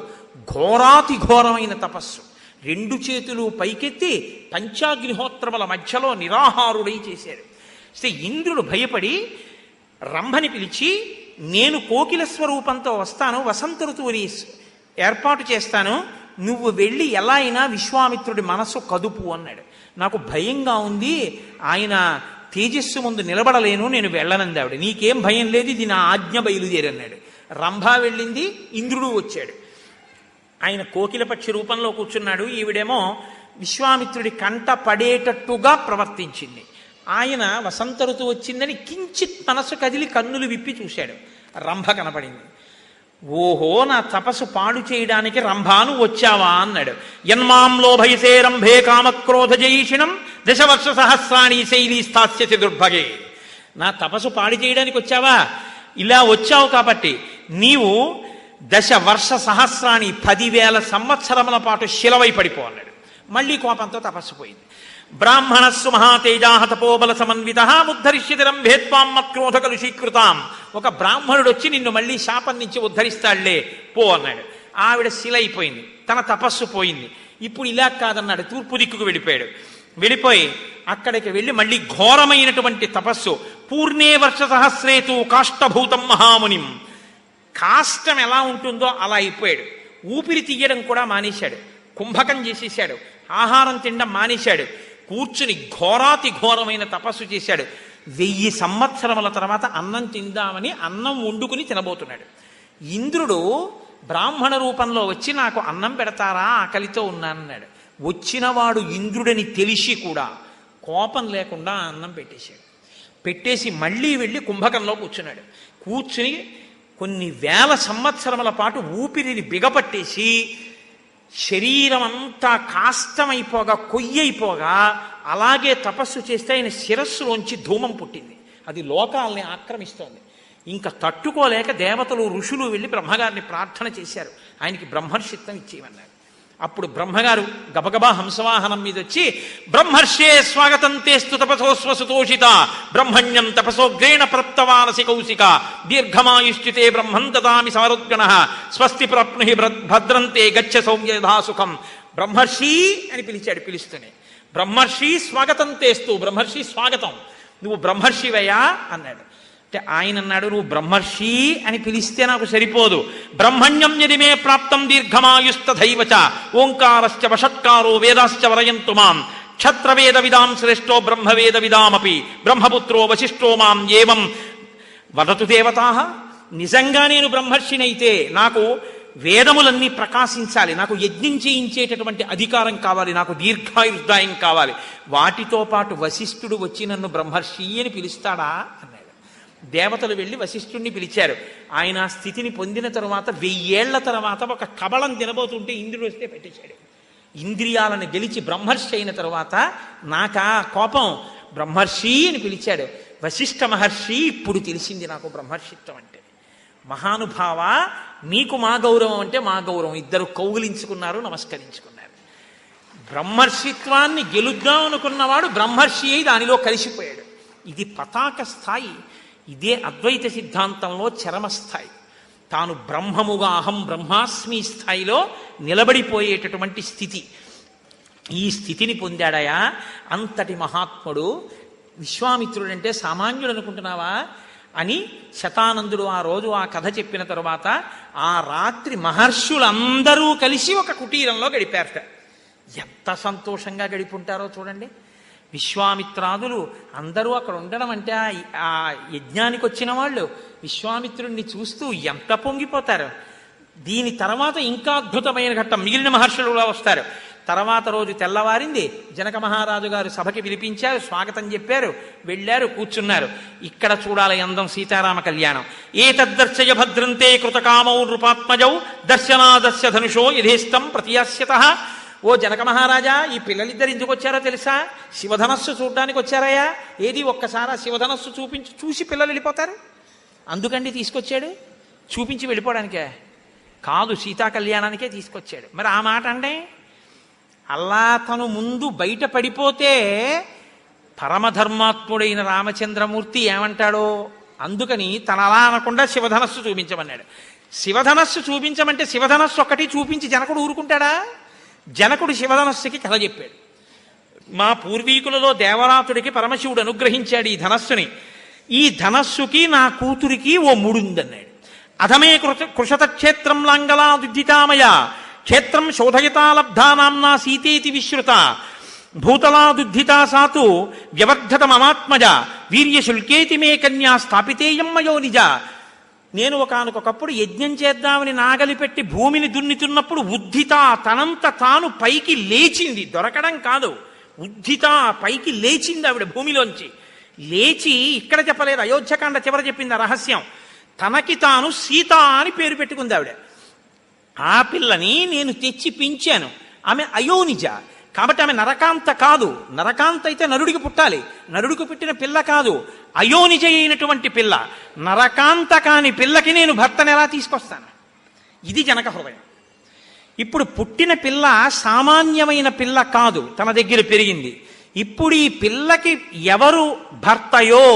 ఘోరాతి ఘోరమైన తపస్సు. 2 చేతులు పైకెత్తి పంచాగ్నిహోత్రముల మధ్యలో నిరాహారుడై చేశాడు. ఇంద్రుడు భయపడి రంభని పిలిచి, నేను కోకిల స్వరూపంతో వస్తాను, వసంత ఋతువుని ఏర్పాటు చేస్తాను, నువ్వు వెళ్ళి ఎలా అయినా విశ్వామిత్రుడి మనస్సు కదుపు అన్నాడు. నాకు భయంగా ఉంది, ఆయన తేజస్సు ముందు నిలబడలేను, నేను వెళ్ళనంది ఆవిడ. నీకేం భయం లేదు, ఇది నా ఆజ్ఞ, బయలుదేరన్నాడు. రంభ వెళ్ళింది, ఇంద్రుడు వచ్చాడు. ఆయన కోకిలపక్షి రూపంలో కూర్చున్నాడు, ఈవిడేమో విశ్వామిత్రుడి కంట పడేటట్టుగా ప్రవర్తించింది. ఆయన వసంత ఋతువు వచ్చిందని కించిత్ మనసు కదిలి కన్నులు విప్పి చూశాడు. రంభ కనపడింది. ఓహో, నా తపస్సు పాడు చేయడానికి రంభాను వచ్చావా అన్నాడు. యన్మాం లోభయసే రంభే కామక్రోధ జయిషిణం దశవర్ష సహస్రాణి శైలీ స్థాస్యసి దుర్భగే. నా తపస్సు పాడు చేయడానికి వచ్చావా? ఇలా వచ్చావు కాబట్టి నీవు 10 వర్ష సహస్రాణి 10,000 సంవత్సరముల పాటు శిలవై పడిపో అన్నాడు. మళ్ళీ కోపంతో తపస్సు పోయింది. బ్రాహ్మణస్సు మహాతేజాహ తపోబల సమన్విత ఉద్ధరిష్యతి రంభేత్వాం మత్క్రోధ కలుషీకృతాం. ఒక బ్రాహ్మణుడు వచ్చి నిన్ను మళ్ళీ శాపం నుంచి ఉద్ధరిస్తాడులే పో అన్నాడు. ఆవిడ శిలైపోయింది, తన తపస్సు పోయింది. ఇప్పుడు ఇలా కాదన్నాడు, తూర్పు దిక్కుకు వెళ్ళిపోయాడు. వెళ్ళిపోయి అక్కడికి వెళ్ళి మళ్ళీ ఘోరమైనటువంటి తపస్సు. పూర్ణే వర్ష సహస్రేతు కాష్టభూతం మహామునిం. కాష్టం ఎలా ఉంటుందో అలా అయిపోయాడు. ఊపిరి తీయడం కూడా మానేశాడు, కుంభకం చేసేశాడు, ఆహారం తినడం మానేశాడు, కూర్చుని ఘోరాతి ఘోరమైన తపస్సు చేశాడు. 1000 సంవత్సరముల తర్వాత అన్నం తిందామని అన్నం వండుకుని తినబోతున్నాడు. ఇంద్రుడు బ్రాహ్మణ రూపంలో వచ్చి నాకు అన్నం పెడతారా, ఆకలితో ఉన్నానన్నాడు. వచ్చినవాడు ఇంద్రుడని తెలిసి కూడా కోపం లేకుండా అన్నం పెట్టేశాడు. పెట్టేసి మళ్ళీ వెళ్ళి కుంభకంలో కూర్చున్నాడు. కూర్చుని కొన్ని వేల సంవత్సరముల పాటు ఊపిరిని బిగపట్టేసి శరీరం అంతా కాష్టమైపోగా కొయ్యైపోగా అలాగే తపస్సు చేస్తే ఆయన శిరస్సులోంచి ధూమం పుట్టింది. అది లోకాల్ని ఆక్రమిస్తోంది. ఇంకా తట్టుకోలేక దేవతలు ఋషులు వెళ్ళి బ్రహ్మగారిని ప్రార్థన చేశారు, ఆయనకి బ్రహ్మర్షిత్వం ఇచ్చేయమన్నారు. అప్పుడు బ్రహ్మగారు గబగబా హంసవాహనం మీద వచ్చి బ్రహ్మర్షే స్వాగతం తేస్తు తపసోస్వసుతోషిత బ్రహ్మణ్యం తపసోగ్రేణ ప్రప్తవానసి కౌశిక దీర్ఘమాయుష్యుతే బ్రహ్మం దదామి సమరుద్గణ స్వస్తి ప్రాప్నుహి భద్రంతే గచ్చ సౌమ్యధా సుఖం. బ్రహ్మర్షి అని పిలిచాడు. పిలుస్తూనే బ్రహ్మర్షి స్వాగతం తేస్తూ, బ్రహ్మర్షి స్వాగతం, నువ్వు బ్రహ్మర్షివయ్యా అన్నాడు. అంటే ఆయన అన్నాడు, నువ్వు బ్రహ్మర్షి అని పిలిస్తే నాకు సరిపోదు, బ్రహ్మణ్యం యది మే ప్రాప్తం దీర్ఘమాయుస్తథైవచ ఓంకారశ్చ వషట్కారో వేదాశ్చ వరయంతు మాం క్షత్రవేద విదాం శ్రేష్టో బ్రహ్మవేద విదామపి బ్రహ్మపుత్రో వశిష్ఠో మాం ఏవం వదతు దేవతాః. నిజంగా నేను బ్రహ్మర్షినైతే నాకు వేదములన్నీ ప్రకాశించాలి, నాకు యజ్ఞం చేయించేటటువంటి అధికారం కావాలి, నాకు దీర్ఘాయుర్దాయం కావాలి. వాటితో పాటు వశిష్ఠుడు వచ్చి నన్ను బ్రహ్మర్షి అని పిలుస్తాడా అన్నాడు. దేవతలు వెళ్ళి వశిష్ఠుడిని పిలిచారు. ఆయన ఆ స్థితిని పొందిన తరువాత 1000 ఏళ్ల తర్వాత ఒక కబళం తినబోతుంటే ఇంద్రుడు వస్తే పెట్టేశాడు. ఇంద్రియాలను గెలిచి బ్రహ్మర్షి అయిన తరువాత నాకా కోపం, బ్రహ్మర్షి అని పిలిచాడు. వశిష్ఠ మహర్షి ఇప్పుడు తెలిసింది నాకు బ్రహ్మర్షిత్వం అంటే. మహానుభావ, నీకు మా గౌరవం అంటే మా గౌరవం. ఇద్దరు కౌగిలించుకున్నారు, నమస్కరించుకున్నారు. బ్రహ్మర్షిత్వాన్ని గెలుద్దాం అనుకున్నవాడు బ్రహ్మర్షి అయి దానిలో కలిసిపోయాడు. ఇది పతాక స్థాయి. ఇదే అద్వైత సిద్ధాంతంలో చరమస్థాయి. తాను బ్రహ్మముగా అహం బ్రహ్మాస్మి స్థాయిలో నిలబడిపోయేటటువంటి స్థితి. ఈ స్థితిని పొందాడయా అంతటి మహాత్ముడు. విశ్వామిత్రుడంటే సామాన్యుడు అనుకుంటున్నావా అని శతానందుడు ఆ రోజు ఆ కథ చెప్పిన తరువాత ఆ రాత్రి మహర్షులందరూ కలిసి ఒక కుటీరంలో గడిపారట. ఎంత సంతోషంగా గడిపుంటారో చూడండి. విశ్వామిత్రాదులు అందరూ అక్కడ ఉండడం అంటే ఆ యజ్ఞానికి వచ్చిన వాళ్ళు విశ్వామిత్రుడిని చూస్తూ ఎంత పొంగిపోతారు. దీని తర్వాత ఇంకా అద్భుతమైన ఘట్టం, మిగిలిన మహర్షులు కూడా వస్తారు. తర్వాత రోజు తెల్లవారింది, జనక మహారాజు గారు సభకి పిలిపించారు, స్వాగతం చెప్పారు, వెళ్ళారు, కూర్చున్నారు. ఇక్కడ చూడాలి అందం సీతారామ కళ్యాణం. ఏతద్దర్శయ భద్రంతే కృతకామౌ నృపాత్మజౌ దర్శనాదస్య ధనుషో యథేష్టం ప్రతియాస్యతః. ఓ జనక మహారాజా, ఈ పిల్లలిద్దరు ఎందుకు వచ్చారో తెలుసా? శివధనస్సు చూడడానికి వచ్చారయ్యా. ఏది ఒక్కసారి ఆ శివధనస్సు చూసి పిల్లలు వెళ్ళిపోతారు. అందుకండి తీసుకొచ్చాడు, చూపించి వెళ్ళిపోవడానికే కాదు, సీతా కళ్యాణానికే తీసుకొచ్చాడు. మరి ఆ మాట అంటే అలా తను ముందు బయట పడిపోతే పరమధర్మాత్ముడైన రామచంద్రమూర్తి ఏమంటాడో అందుకని తన అలా అనకుండా శివధనస్సు చూపించమన్నాడు. శివధనస్సు చూపించమంటే శివధనస్సు ఒక్కటి చూపించి జనకుడు ఊరుకుంటాడా? జనకుడు శివధనస్సుకి కథ చెప్పాడు. మా పూర్వీకులలో దేవరాతుడికి పరమశివుడు అనుగ్రహించాడు ఈ ధనస్సుని. ఈ ధనస్సుకి నా కూతురికి ఓ ముడుందన్నాడు. అధమే కృషత క్షేత్రం లాంగలాదుద్ధితామయ క్షేత్రం శోధయతా లబ్ధా నామ్నా సీతేతి విశ్రుత భూతలాదుద్ధితా సాతు వ్యవర్ధత మమాత్మజ వీర్యశుల్కేతి మే కన్యా స్థాపితేయం మయో నిజ. నేను ఒకానొకప్పుడు యజ్ఞం చేద్దామని నాగలి పెట్టి భూమిని దున్నుతున్నప్పుడు ఉద్ధిత తనంత తాను పైకి లేచింది, దొరకడం కాదు, ఉద్ధిత పైకి లేచింది ఆవిడ భూమిలోంచి. లేచి ఇక్కడ చెప్పలేదు, అయోధ్యకాండ చివర చెప్పింది ఆ రహస్యం. తనకి తాను సీత అని పేరు పెట్టుకుంది ఆవిడ. ఆ పిల్లని నేను తెచ్చి పెంచాను. ఆమె అయోనిజ కాబట్టి ఆమె నరకాంత కాదు. నరకాంత అయితే నరుడికి పుట్టాలి, నరుడికి పుట్టిన పిల్ల కాదు, అయోనిజ అయినటువంటి పిల్ల. నరకాంత కాని పిల్లకి నేను భర్తను ఎలా తీసుకొస్తాను? ఇది జనక హృదయం. ఇప్పుడు పుట్టిన పిల్ల సామాన్యమైన పిల్ల కాదు, తన దగ్గర పెరిగింది. ఇప్పుడు ఈ పిల్లకి ఎవరు భర్తయో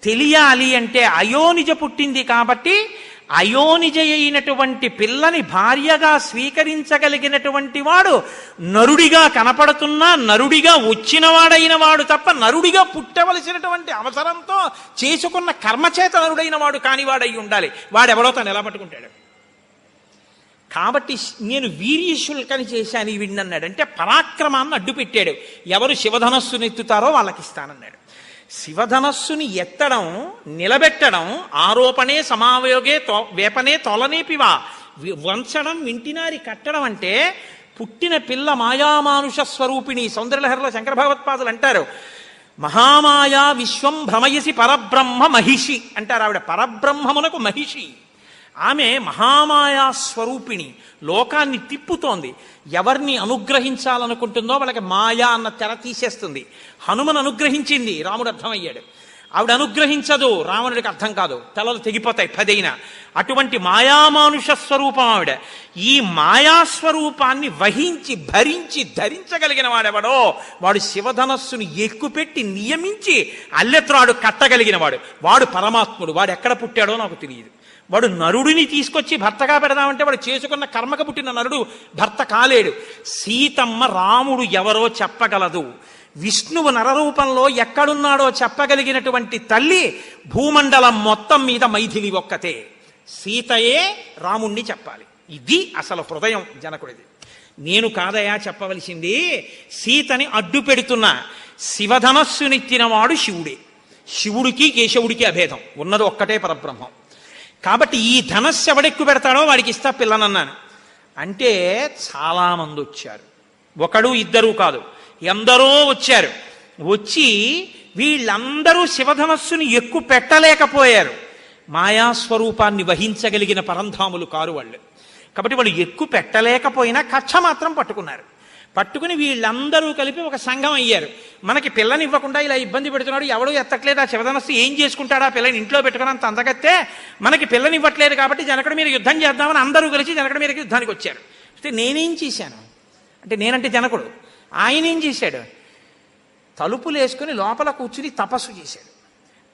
తెలియాలి అంటే అయోనిజ పుట్టింది కాబట్టి అయోనిజ అయినటువంటి పిల్లని భార్యగా స్వీకరించగలిగినటువంటి వాడు నరుడిగా కనపడుతున్నా నరుడిగా వచ్చినవాడైన వాడు తప్ప నరుడిగా పుట్టవలసినటువంటి అవసరంతో చేసుకున్న కర్మచేత నరుడైన వాడు కానివాడై ఉండాలి. వాడెవడో తను ఎలా పట్టుకుంటాడు? కాబట్టి నేను వీర్యశుల్కని చేశాను ఈ విన్నన్నాడు. అంటే పరాక్రమాన్ని అడ్డుపెట్టాడు. ఎవరు శివధనస్సును ఎత్తుతారో వాళ్ళకి ఇస్తానన్నాడు. శివధనస్సుని ఎత్తడం, నిలబెట్టడం ఆరోపణే సమావయోగే వేపనే తొలనేపివా, వంచడం వింటినారి కట్టడం అంటే పుట్టిన పిల్ల మాయామానుష స్వరూపిణి. సౌందర్యలహరిలో శంకర భగవత్పాదులు అంటారు, మహామాయా విశ్వం భ్రమయసి పరబ్రహ్మ మహిషి అంటారు. ఆవిడ పరబ్రహ్మమునకు మహిషి. ఆమె మహామాయా స్వరూపిణి, లోకాన్ని తిప్పుతోంది. ఎవరిని అనుగ్రహించాలనుకుంటుందో వాళ్ళకి మాయా అన్న తెర తీసేస్తుంది. హనుమను అనుగ్రహించింది, రాముడు అర్థమయ్యాడు. ఆవిడ అనుగ్రహించదు, రావణుడికి అర్థం కాదు, తలలు తెగిపోతాయి 10 అటువంటి మాయామానుష స్వరూపం ఆవిడ. ఈ మాయాస్వరూపాన్ని వహించి భరించి ధరించగలిగిన వాడెవడో వాడు శివధనస్సును ఎక్కుపెట్టి నియమించి అల్లెత్రాడు కట్టగలిగిన వాడు. వాడు పరమాత్ముడు. వాడు ఎక్కడ పుట్టాడో నాకు తెలియదు. వాడు నరుడిని తీసుకొచ్చి భర్తగా పెడదామంటే వాడు చేసుకున్న కర్మకు పుట్టిన నరుడు భర్త కాలేడు. సీతమ్మ రాముడు ఎవరో చెప్పగలదు. విష్ణువు నరరూపంలో ఎక్కడున్నాడో చెప్పగలిగినటువంటి తల్లి భూమండలం మొత్తం మీద మైథిలి ఒక్కతే. సీతయే రాముణ్ణి చెప్పాలి. ఇది అసలు హృదయం జనకుడిది. నేను కాదయా చెప్పవలసింది, సీతని అడ్డు పెడుతున్న శివధనస్సునెత్తినవాడు శివుడే. శివుడికి కేశవుడికి అభేదం, ఉన్నది ఒక్కటే పరబ్రహ్మం. కాబట్టి ఈ ధనస్సు ఎవడెక్కు పెడతాడో వాడికి ఇస్తా పిల్లనన్నాను. అంటే చాలామంది వచ్చారు, ఒకడు ఇద్దరు కాదు, ఎందరో వచ్చారు. వచ్చి వీళ్ళందరూ శివధనస్సుని ఎక్కువ పెట్టలేకపోయారు. మాయాస్వరూపాన్ని వహించగలిగిన పరంధాములు కారు వాళ్ళు. కాబట్టి వాళ్ళు ఎక్కువ పెట్టలేకపోయినా కచ్చ మాత్రం పట్టుకున్నారు. పట్టుకుని వీళ్ళందరూ కలిపి ఒక సంఘం అయ్యారు. మనకి పిల్లనివ్వకుండా ఇలా ఇబ్బంది పెడుతున్నాడు, ఎవడో ఎత్తట్లేదు, ఆ శివధనస్సు ఏం చేసుకుంటాడా, పిల్లని ఇంట్లో పెట్టుకుని అంత అందగత్తే మనకి పిల్లనివ్వట్లేదు కాబట్టి జనకుడి మీద యుద్ధం చేద్దామని అందరూ కలిసి జనకుడి మీదకి యుద్ధానికి వచ్చారు. అంటే నేనేం చేశాను అంటే, నేనంటే జనకుడు, ఆయన ఏం చేశాడు, తలుపులు వేసుకుని లోపల కూర్చుని తపస్సు చేశాడు.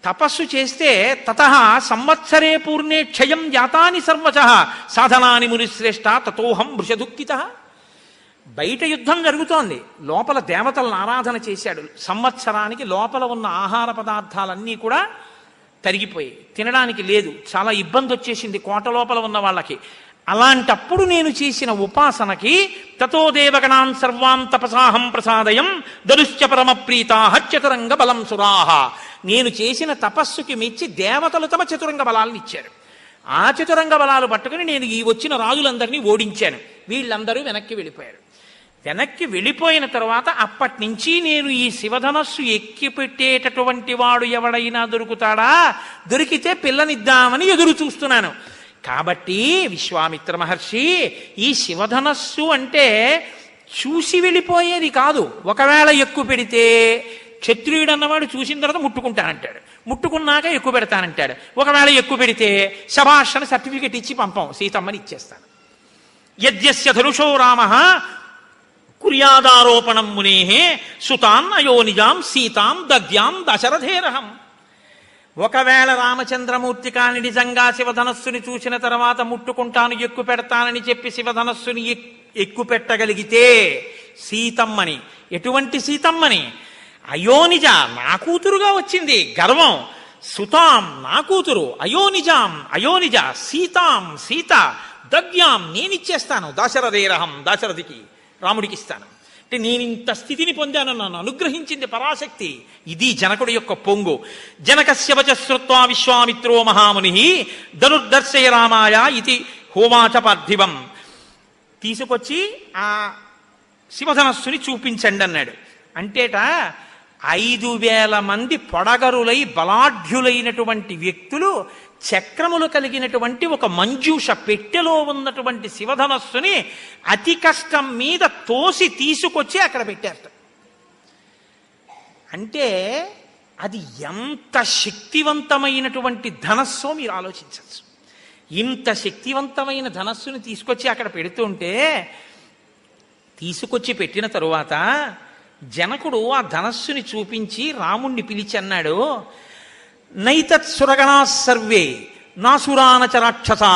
తపస్సు చేస్తే తతః సంవత్సరే పూర్ణే క్షయం జాతాని సర్వశః సాధనాని మునిశ్రేష్ట తతోహం వృషదుఃఖితః. బయట యుద్ధం జరుగుతోంది, లోపల దేవతలను ఆరాధన చేశాడు. సంవత్సరానికి లోపల ఉన్న ఆహార పదార్థాలన్నీ కూడా తరిగిపోయి తినడానికి లేదు, చాలా ఇబ్బంది వచ్చేసింది కోట లోపల ఉన్న వాళ్ళకి. అలాంటప్పుడు నేను చేసిన ఉపాసనకి తతో దేవగణాన్ సర్వాన్ తపసాహం ప్రసాదయం దరుశ్చ పరమ ప్రీతాః చతురంగ బలం సురాహ. నేను చేసిన తపస్సుకి మెచ్చి దేవతలు తమ చతురంగ బలాలను ఇచ్చారు. ఆ చతురంగ బలాలు పట్టుకుని నేను ఈ వచ్చిన రాజులందరినీ ఓడించాను. వీళ్ళందరూ వెనక్కి వెళ్ళిపోయారు. వెనక్కి వెళ్ళిపోయిన తర్వాత అప్పటి నుంచి నేను ఈ శివధనస్సు ఎక్కి పెట్టేటటువంటి వాడు ఎవడైనా దొరుకుతాడా, దొరికితే పిల్లనిద్దామని ఎదురు చూస్తున్నాను. కాబట్టి విశ్వామిత్ర మహర్షి, ఈ శివధనస్సు అంటే చూసి వెళ్ళిపోయేది కాదు. ఒకవేళ ఎక్కువ పెడితే క్షత్రియుడు అన్నవాడు చూసిన తర్వాత ముట్టుకుంటానంటాడు, ముట్టుకున్నాక ఎక్కువ పెడతానంటాడు. ఒకవేళ ఎక్కువ పెడితే శభాషణ సర్టిఫికెట్ ఇచ్చి పంపం, సీతమ్మని ఇచ్చేస్తాను. యద్యస్య ధనుషో రామః కుర్యాదారోపణం మునేః సుతాన్ అయోనిజాం సీతాం దద్యాం దశరథేరహం. ఒకవేళ రామచంద్రమూర్తి కాని నిజంగా శివధనస్సుని చూసిన తర్వాత ముట్టుకుంటాను, ఎక్కువ పెడతానని చెప్పి శివధనస్సుని ఎక్కువ పెట్టగలిగితే సీతమ్మని, ఎటువంటి సీతమ్మని, అయోనిజ నా కూతురుగా వచ్చింది గర్వం, సుతాం నా కూతురు, అయోనిజాం అయోనిజ, సీతాం సీత, దద్యాం నేనిచ్చేస్తాను, దశరథేరహం దశరథికి రాముడికి ఇస్తాను. అంటే నేను ఇంత స్థితిని పొందాను, నన్ను అనుగ్రహించింది పరాశక్తి. ఇది జనకుడి యొక్క పొంగు. జనకస్య వచ శ్రుత్వా విశ్వామిత్రో మహాముని ధనుర్దర్శయ రామాయ ఇది హోవాచ పార్థివం. తీసుకొచ్చి ఆ శివధనస్సుని చూపించండి అన్నాడు. అంటేట 5,000 మంది పొడగరులై బలాఢ్యులైనటువంటి వ్యక్తులు చక్రములు కలిగినటువంటి ఒక మంజూష పెట్టెలో ఉన్నటువంటి శివధనస్సుని అతి కష్టం మీద తోసి తీసుకొచ్చి అక్కడ పెట్టారట. అంటే అది ఎంత శక్తివంతమైనటువంటి ధనస్సో మీరు ఆలోచించవచ్చు. ఇంత శక్తివంతమైన ధనస్సుని తీసుకొచ్చి అక్కడ పెడుతుంటే, తీసుకొచ్చి పెట్టిన తరువాత జనకుడు ఆ ధనస్సుని చూపించి రాముణ్ణి పిలిచి అన్నాడు, నైతత్ సురగణా సర్వే నాసురానచ రాక్షసా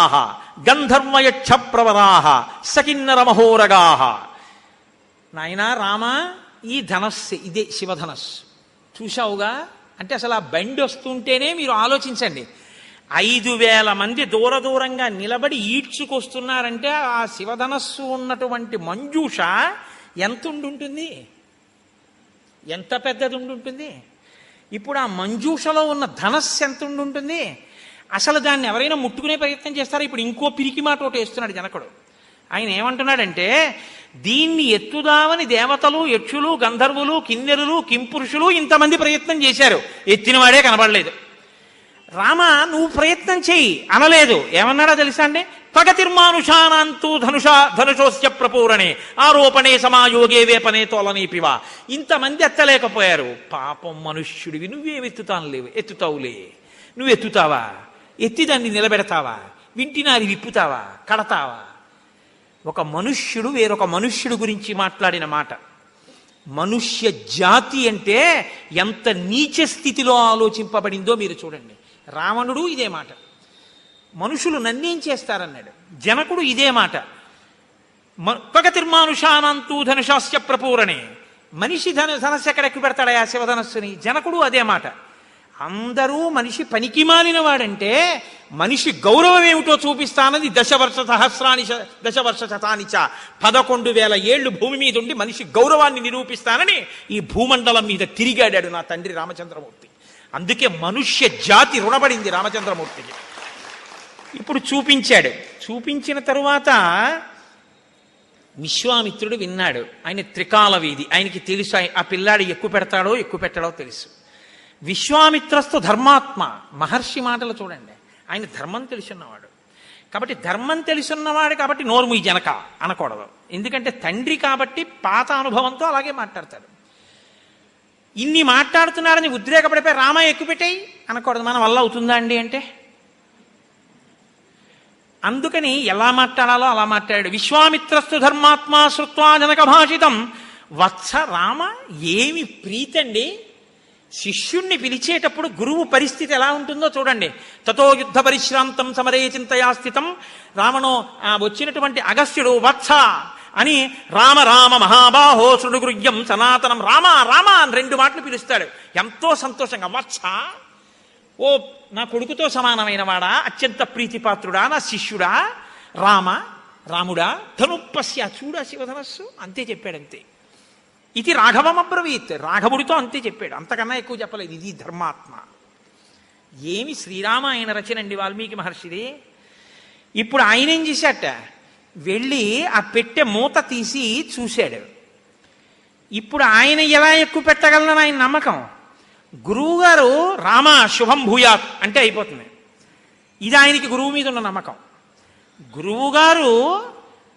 గంధర్వయక్ష ప్రవరా సకిన్నర మహోరగా. నాయనా రామ, ఈ ధనస్సు ఇదే శివధనస్సు చూశావుగా అంటే అసలు ఆ బండి వస్తుంటేనే మీరు ఆలోచించండి, 5,000 మంది దూరంగా నిలబడి ఈడ్చుకొస్తున్నారంటే ఆ శివధనస్సు ఉన్నటువంటి మంజూష ఎంత ఉండుంటుంది, ఎంత పెద్దది ఉండుంటుంది. ఇప్పుడు ఆ మంజూషలో ఉన్న ధనస్సు ఎంత ఉండుంటుంది. అసలు దాన్ని ఎవరైనా ముట్టుకునే ప్రయత్నం చేస్తారా? ఇప్పుడు ఇంకో పిరికి మాట ఒకటి వేస్తున్నాడు జనకుడు. ఆయన ఏమంటున్నాడంటే, దీన్ని ఎత్తుదామని దేవతలు, యక్షులు, గంధర్వులు, కిన్నెరులు, కింపురుషులు ఇంతమంది ప్రయత్నం చేశారు, ఎత్తినవాడే కనబడలేదు. రామ, నువ్వు ప్రయత్నం చెయ్యి అనలేదు. ఏమన్నాడో తెలుసా అండి? ప్రగతిర్మానుషానాంతు ధనుషోస్య ప్రపూరణే ఆరోపణే సమాయోగే వేపనే తోలనీపివా. ఇంతమంది ఎత్తలేకపోయారు. పాపం మనుష్యుడివి, ఎత్తుతావులే. నువ్వు ఎత్తుతావా? ఎత్తి దాన్ని నిలబెడతావా? వింటినారి విప్పుతావా? కడతావా? ఒక మనుష్యుడు వేరొక మనుష్యుడు గురించి మాట్లాడిన మాట. మనుష్య జాతి అంటే ఎంత నీచ స్థితిలో ఆలోచింపబడిందో మీరు చూడండి. రావణుడు ఇదే మాట, మనుషులు నన్నేం చేస్తారన్నాడు. జనకుడు ఇదే మాట, ప్రగతిర్మానుషానంతూ ధనుషాస్య ప్రపూరణే. మనిషి ధనస్సు ఎక్కడెక్కి పెడతాడా ఆ శివధనస్సుని? జనకుడు అదే మాట. అందరూ మనిషి పనికి మాలిన వాడంటే మనిషి గౌరవం ఏమిటో చూపిస్తానని దశవర్ష శతానిచ 11,000 ఏళ్ళు భూమి మీద ఉండి మనిషి గౌరవాన్ని నిరూపిస్తానని ఈ భూమండలం మీద తిరిగాడాడు నా తండ్రి రామచంద్రమూర్తి. అందుకే మనుష్య జాతి రుణపడింది రామచంద్రమూర్తికి. ఇప్పుడు చూపించాడు. చూపించిన తరువాత విశ్వామిత్రుడు విన్నాడు. ఆయన త్రికాల వీధి, ఆయనకి తెలుసు ఆ పిల్లాడు ఎక్కువ పెడతాడో ఎక్కువ పెట్టడో తెలుసు. విశ్వామిత్రస్తు ధర్మాత్మ, మహర్షి మాటలు చూడండి. ఆయన ధర్మం తెలుసున్నవాడు కాబట్టి, ధర్మం తెలుసున్నవాడు కాబట్టి నోరు మూయి జనక అనకూడదు. ఎందుకంటే తండ్రి కాబట్టి పాత అనుభవంతో అలాగే మాట్లాడతాడు. ఇన్ని మాట్లాడుతున్నారని ఉద్రేకపడిపోయి రామ ఎక్కువ పెట్టాయి అనకూడదు. మన వల్ల అవుతుందా అండి అంటే? అందుకని ఎలా మాట్లాడాలో అలా మాట్లాడాడు. విశ్వామిత్రస్తు ధర్మాత్మ శ్రుత్వా జనక భాషితం. వత్స రామ, ఏమి ప్రీతండి. శిష్యుణ్ణి పిలిచేటప్పుడు గురువు పరిస్థితి ఎలా ఉంటుందో చూడండి. తతో యుద్ధ పరిశ్రాంతం సమరే చింతయా స్థితం. రావణో వచ్చినటువంటి అగస్త్యుడు వత్స అని రామ రామ మహాబాహో శృణుగృహ్యం సనాతనం రామ రామ అని 2 మాటలు పిలుస్తాడు ఎంతో సంతోషంగా. వత్స, ఓ నా కొడుకుతో సమానమైన వాడా, అత్యంత ప్రీతిపాత్రుడా, నా శిష్యుడా, రాముడా, ధనుప్పస్య, చూడా శివధనస్సు, అంతే చెప్పాడంతే. ఇది రాఘవమబ్రవీత్, రాఘవుడితో అంతే చెప్పాడు, అంతకన్నా ఎక్కువ చెప్పలేదు. ఇది ధర్మాత్మ. ఏమి శ్రీరామాయణ రచనండి వాల్మీకి మహర్షిది. ఇప్పుడు ఆయన ఏం చేశాట, వెళ్ళి ఆ పెట్టె మూత తీసి చూశాడు. ఇప్పుడు ఆయన ఎలా ఎక్కువ పెట్టగలనని ఆయన నమ్మకం. గురువుగారు రామ శుభం భూయాత్ అంటే అయిపోతుంది. ఇది ఆయనకి గురువు మీద ఉన్న నమ్మకం. గురువుగారు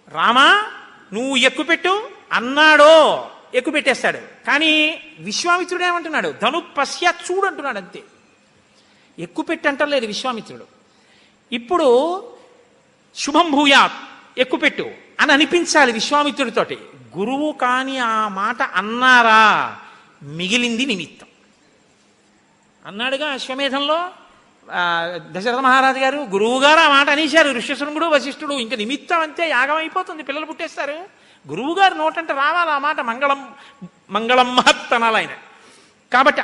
రామ నువ్వు ఎక్కువ పెట్టు అన్నాడో ఎక్కువ పెట్టేస్తాడు. కానీ విశ్వామిత్రుడు ఏమంటున్నాడు, ధనుపశ్య చూడు అంటున్నాడు అంతే. ఎక్కువ పెట్టంటలేదు విశ్వామిత్రుడు. ఇప్పుడు శుభం భూయాత్ ఎక్కువ పెట్టు అని అనిపించాలి విశ్వామిత్రుడితోటి. గురువు కాని ఆ మాట అన్నారా, మిగిలింది నిమిత్తం. అన్నాడుగా అశ్వమేధంలో దశరథ మహారాజు గారు, గురువు గారు ఆ మాట అనేశారు, ఋష్యశృంగుడు వశిష్ఠుడు, ఇంకా నిమిత్తం అంతే, యాగం అయిపోతుంది, పిల్లలు పుట్టేస్తారు. గురువు గారు నోటంటే రావాలి ఆ మాట, మంగళం మహత్ అనాలి ఆయన. కాబట్టి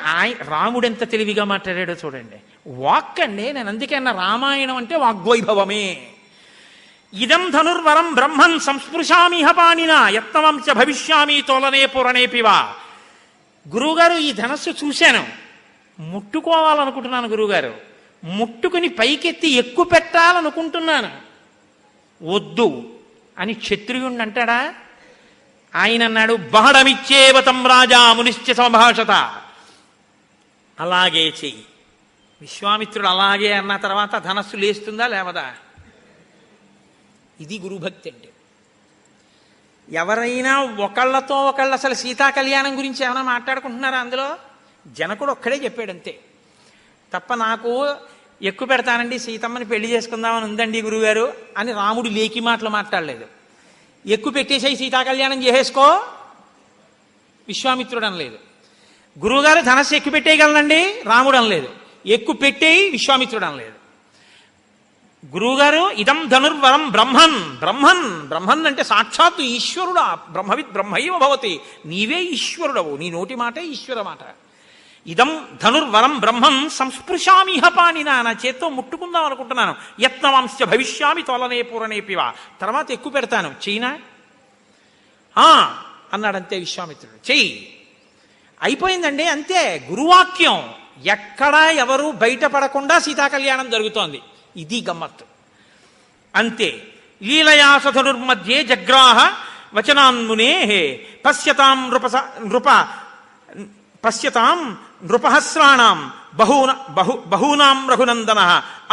రాముడు ఎంత తెలివిగా మాట్లాడాడో చూడండి. వాక్ అండి, నేను అందుకే అన్న రామాయణం అంటే వాగ్వైభవమే. ఇదం ధనుర్వరం బ్రహ్మన్ సంస్పృశామిహ పాణినా యత్నవంశ భవిష్యామి తోలనే పురణేపివా. గురువుగారు ఈ ధనస్సు చూశాను, ముట్టుకోవాలనుకుంటున్నాను గురువుగారు, ముట్టుకుని పైకెత్తి ఎక్కువ పెట్టాలనుకుంటున్నాను, వద్దు అని క్షత్రియుణ్ణి అంటాడా? ఆయన అన్నాడు, బహడమిచ్చేవతం రాజా మునిశ్చ సంభాషత. అలాగే చెయ్యి. విశ్వామిత్రుడు అలాగే అన్న తర్వాత ధనస్సు లేస్తుందా లేవదా? ఇది గురుభక్తి అంటే. ఎవరైనా ఒకళ్ళతో ఒకళ్ళు అసలు సీతా కళ్యాణం గురించి ఏమైనా మాట్లాడుకుంటున్నారా అందులో? జనకుడు ఒక్కడే చెప్పాడు అంతే తప్ప, నాకు ఎక్కువ పెడతానండి సీతమ్మని పెళ్లి చేసుకుందామని ఉందండి గురువుగారు అని రాముడు లేకి మాటలు మాట్లాడలేదు. ఎక్కువ పెట్టేసాయి సీతా కళ్యాణం చేసేసుకో విశ్వామిత్రుడు అనలేదు. గురువుగారు ధనస్సు ఎక్కువ పెట్టేయగలనండి, రాముడు అనలేదు. ఎక్కువ పెట్టేయి, విశ్వామిత్రుడు అనలేదు. గురువుగారు ఇదం ధనుర్వరం బ్రహ్మన్ బ్రహ్మన్ బ్రహ్మన్ అంటే సాక్షాత్తు ఈశ్వరుడా, బ్రహ్మవిత్ బ్రహ్మైవ భవతి, నీవే ఈశ్వరుడవు, నీ నోటి మాటే ఈశ్వర మాట. ఇదం ధనుర్వరం బ్రహ్మం సంస్పృశామిహ పాణినా, నా చేత్తో ముట్టుకుందాం అనుకుంటున్నాను. యత్నవాంశ భవిష్యామి తోలనే పూరణేపివా, తర్వాత ఎక్కువ పెడతాను, చెయ్యినా అన్నాడంతే విశ్వామిత్రుడు. చెయ్యి, అయిపోయిందండి, అంతే. గురువాక్యం ఎక్కడా ఎవరు బయటపడకుండా సీతాకళ్యాణం జరుగుతోంది. ఇది గమ్మత్తు. అంతే. లీలయాసధనుర్మధ్యే జగ్రాహ వచనాన్మునే పశ్యతాం నృపహస్రాణం బహూనాం రఘునందన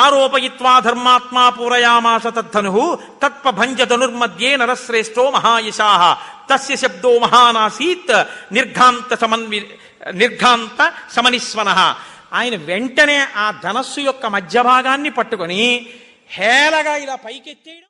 ఆరోపయిత్వా ధర్మాత్మా పూరయామాస తద్ధను తత్పభంజ ధనుర్మధ్యే నరశ్రేష్టో మహాయశాః తస్య శబ్దో మహానాసీత్ నిర్ఘాంత సమనిస్వనః. ఆయన వెంటనే ఆ ధనస్సు యొక్క మధ్య భాగాన్ని పట్టుకొని హేళగా ఇలా పైకెత్తేయడం.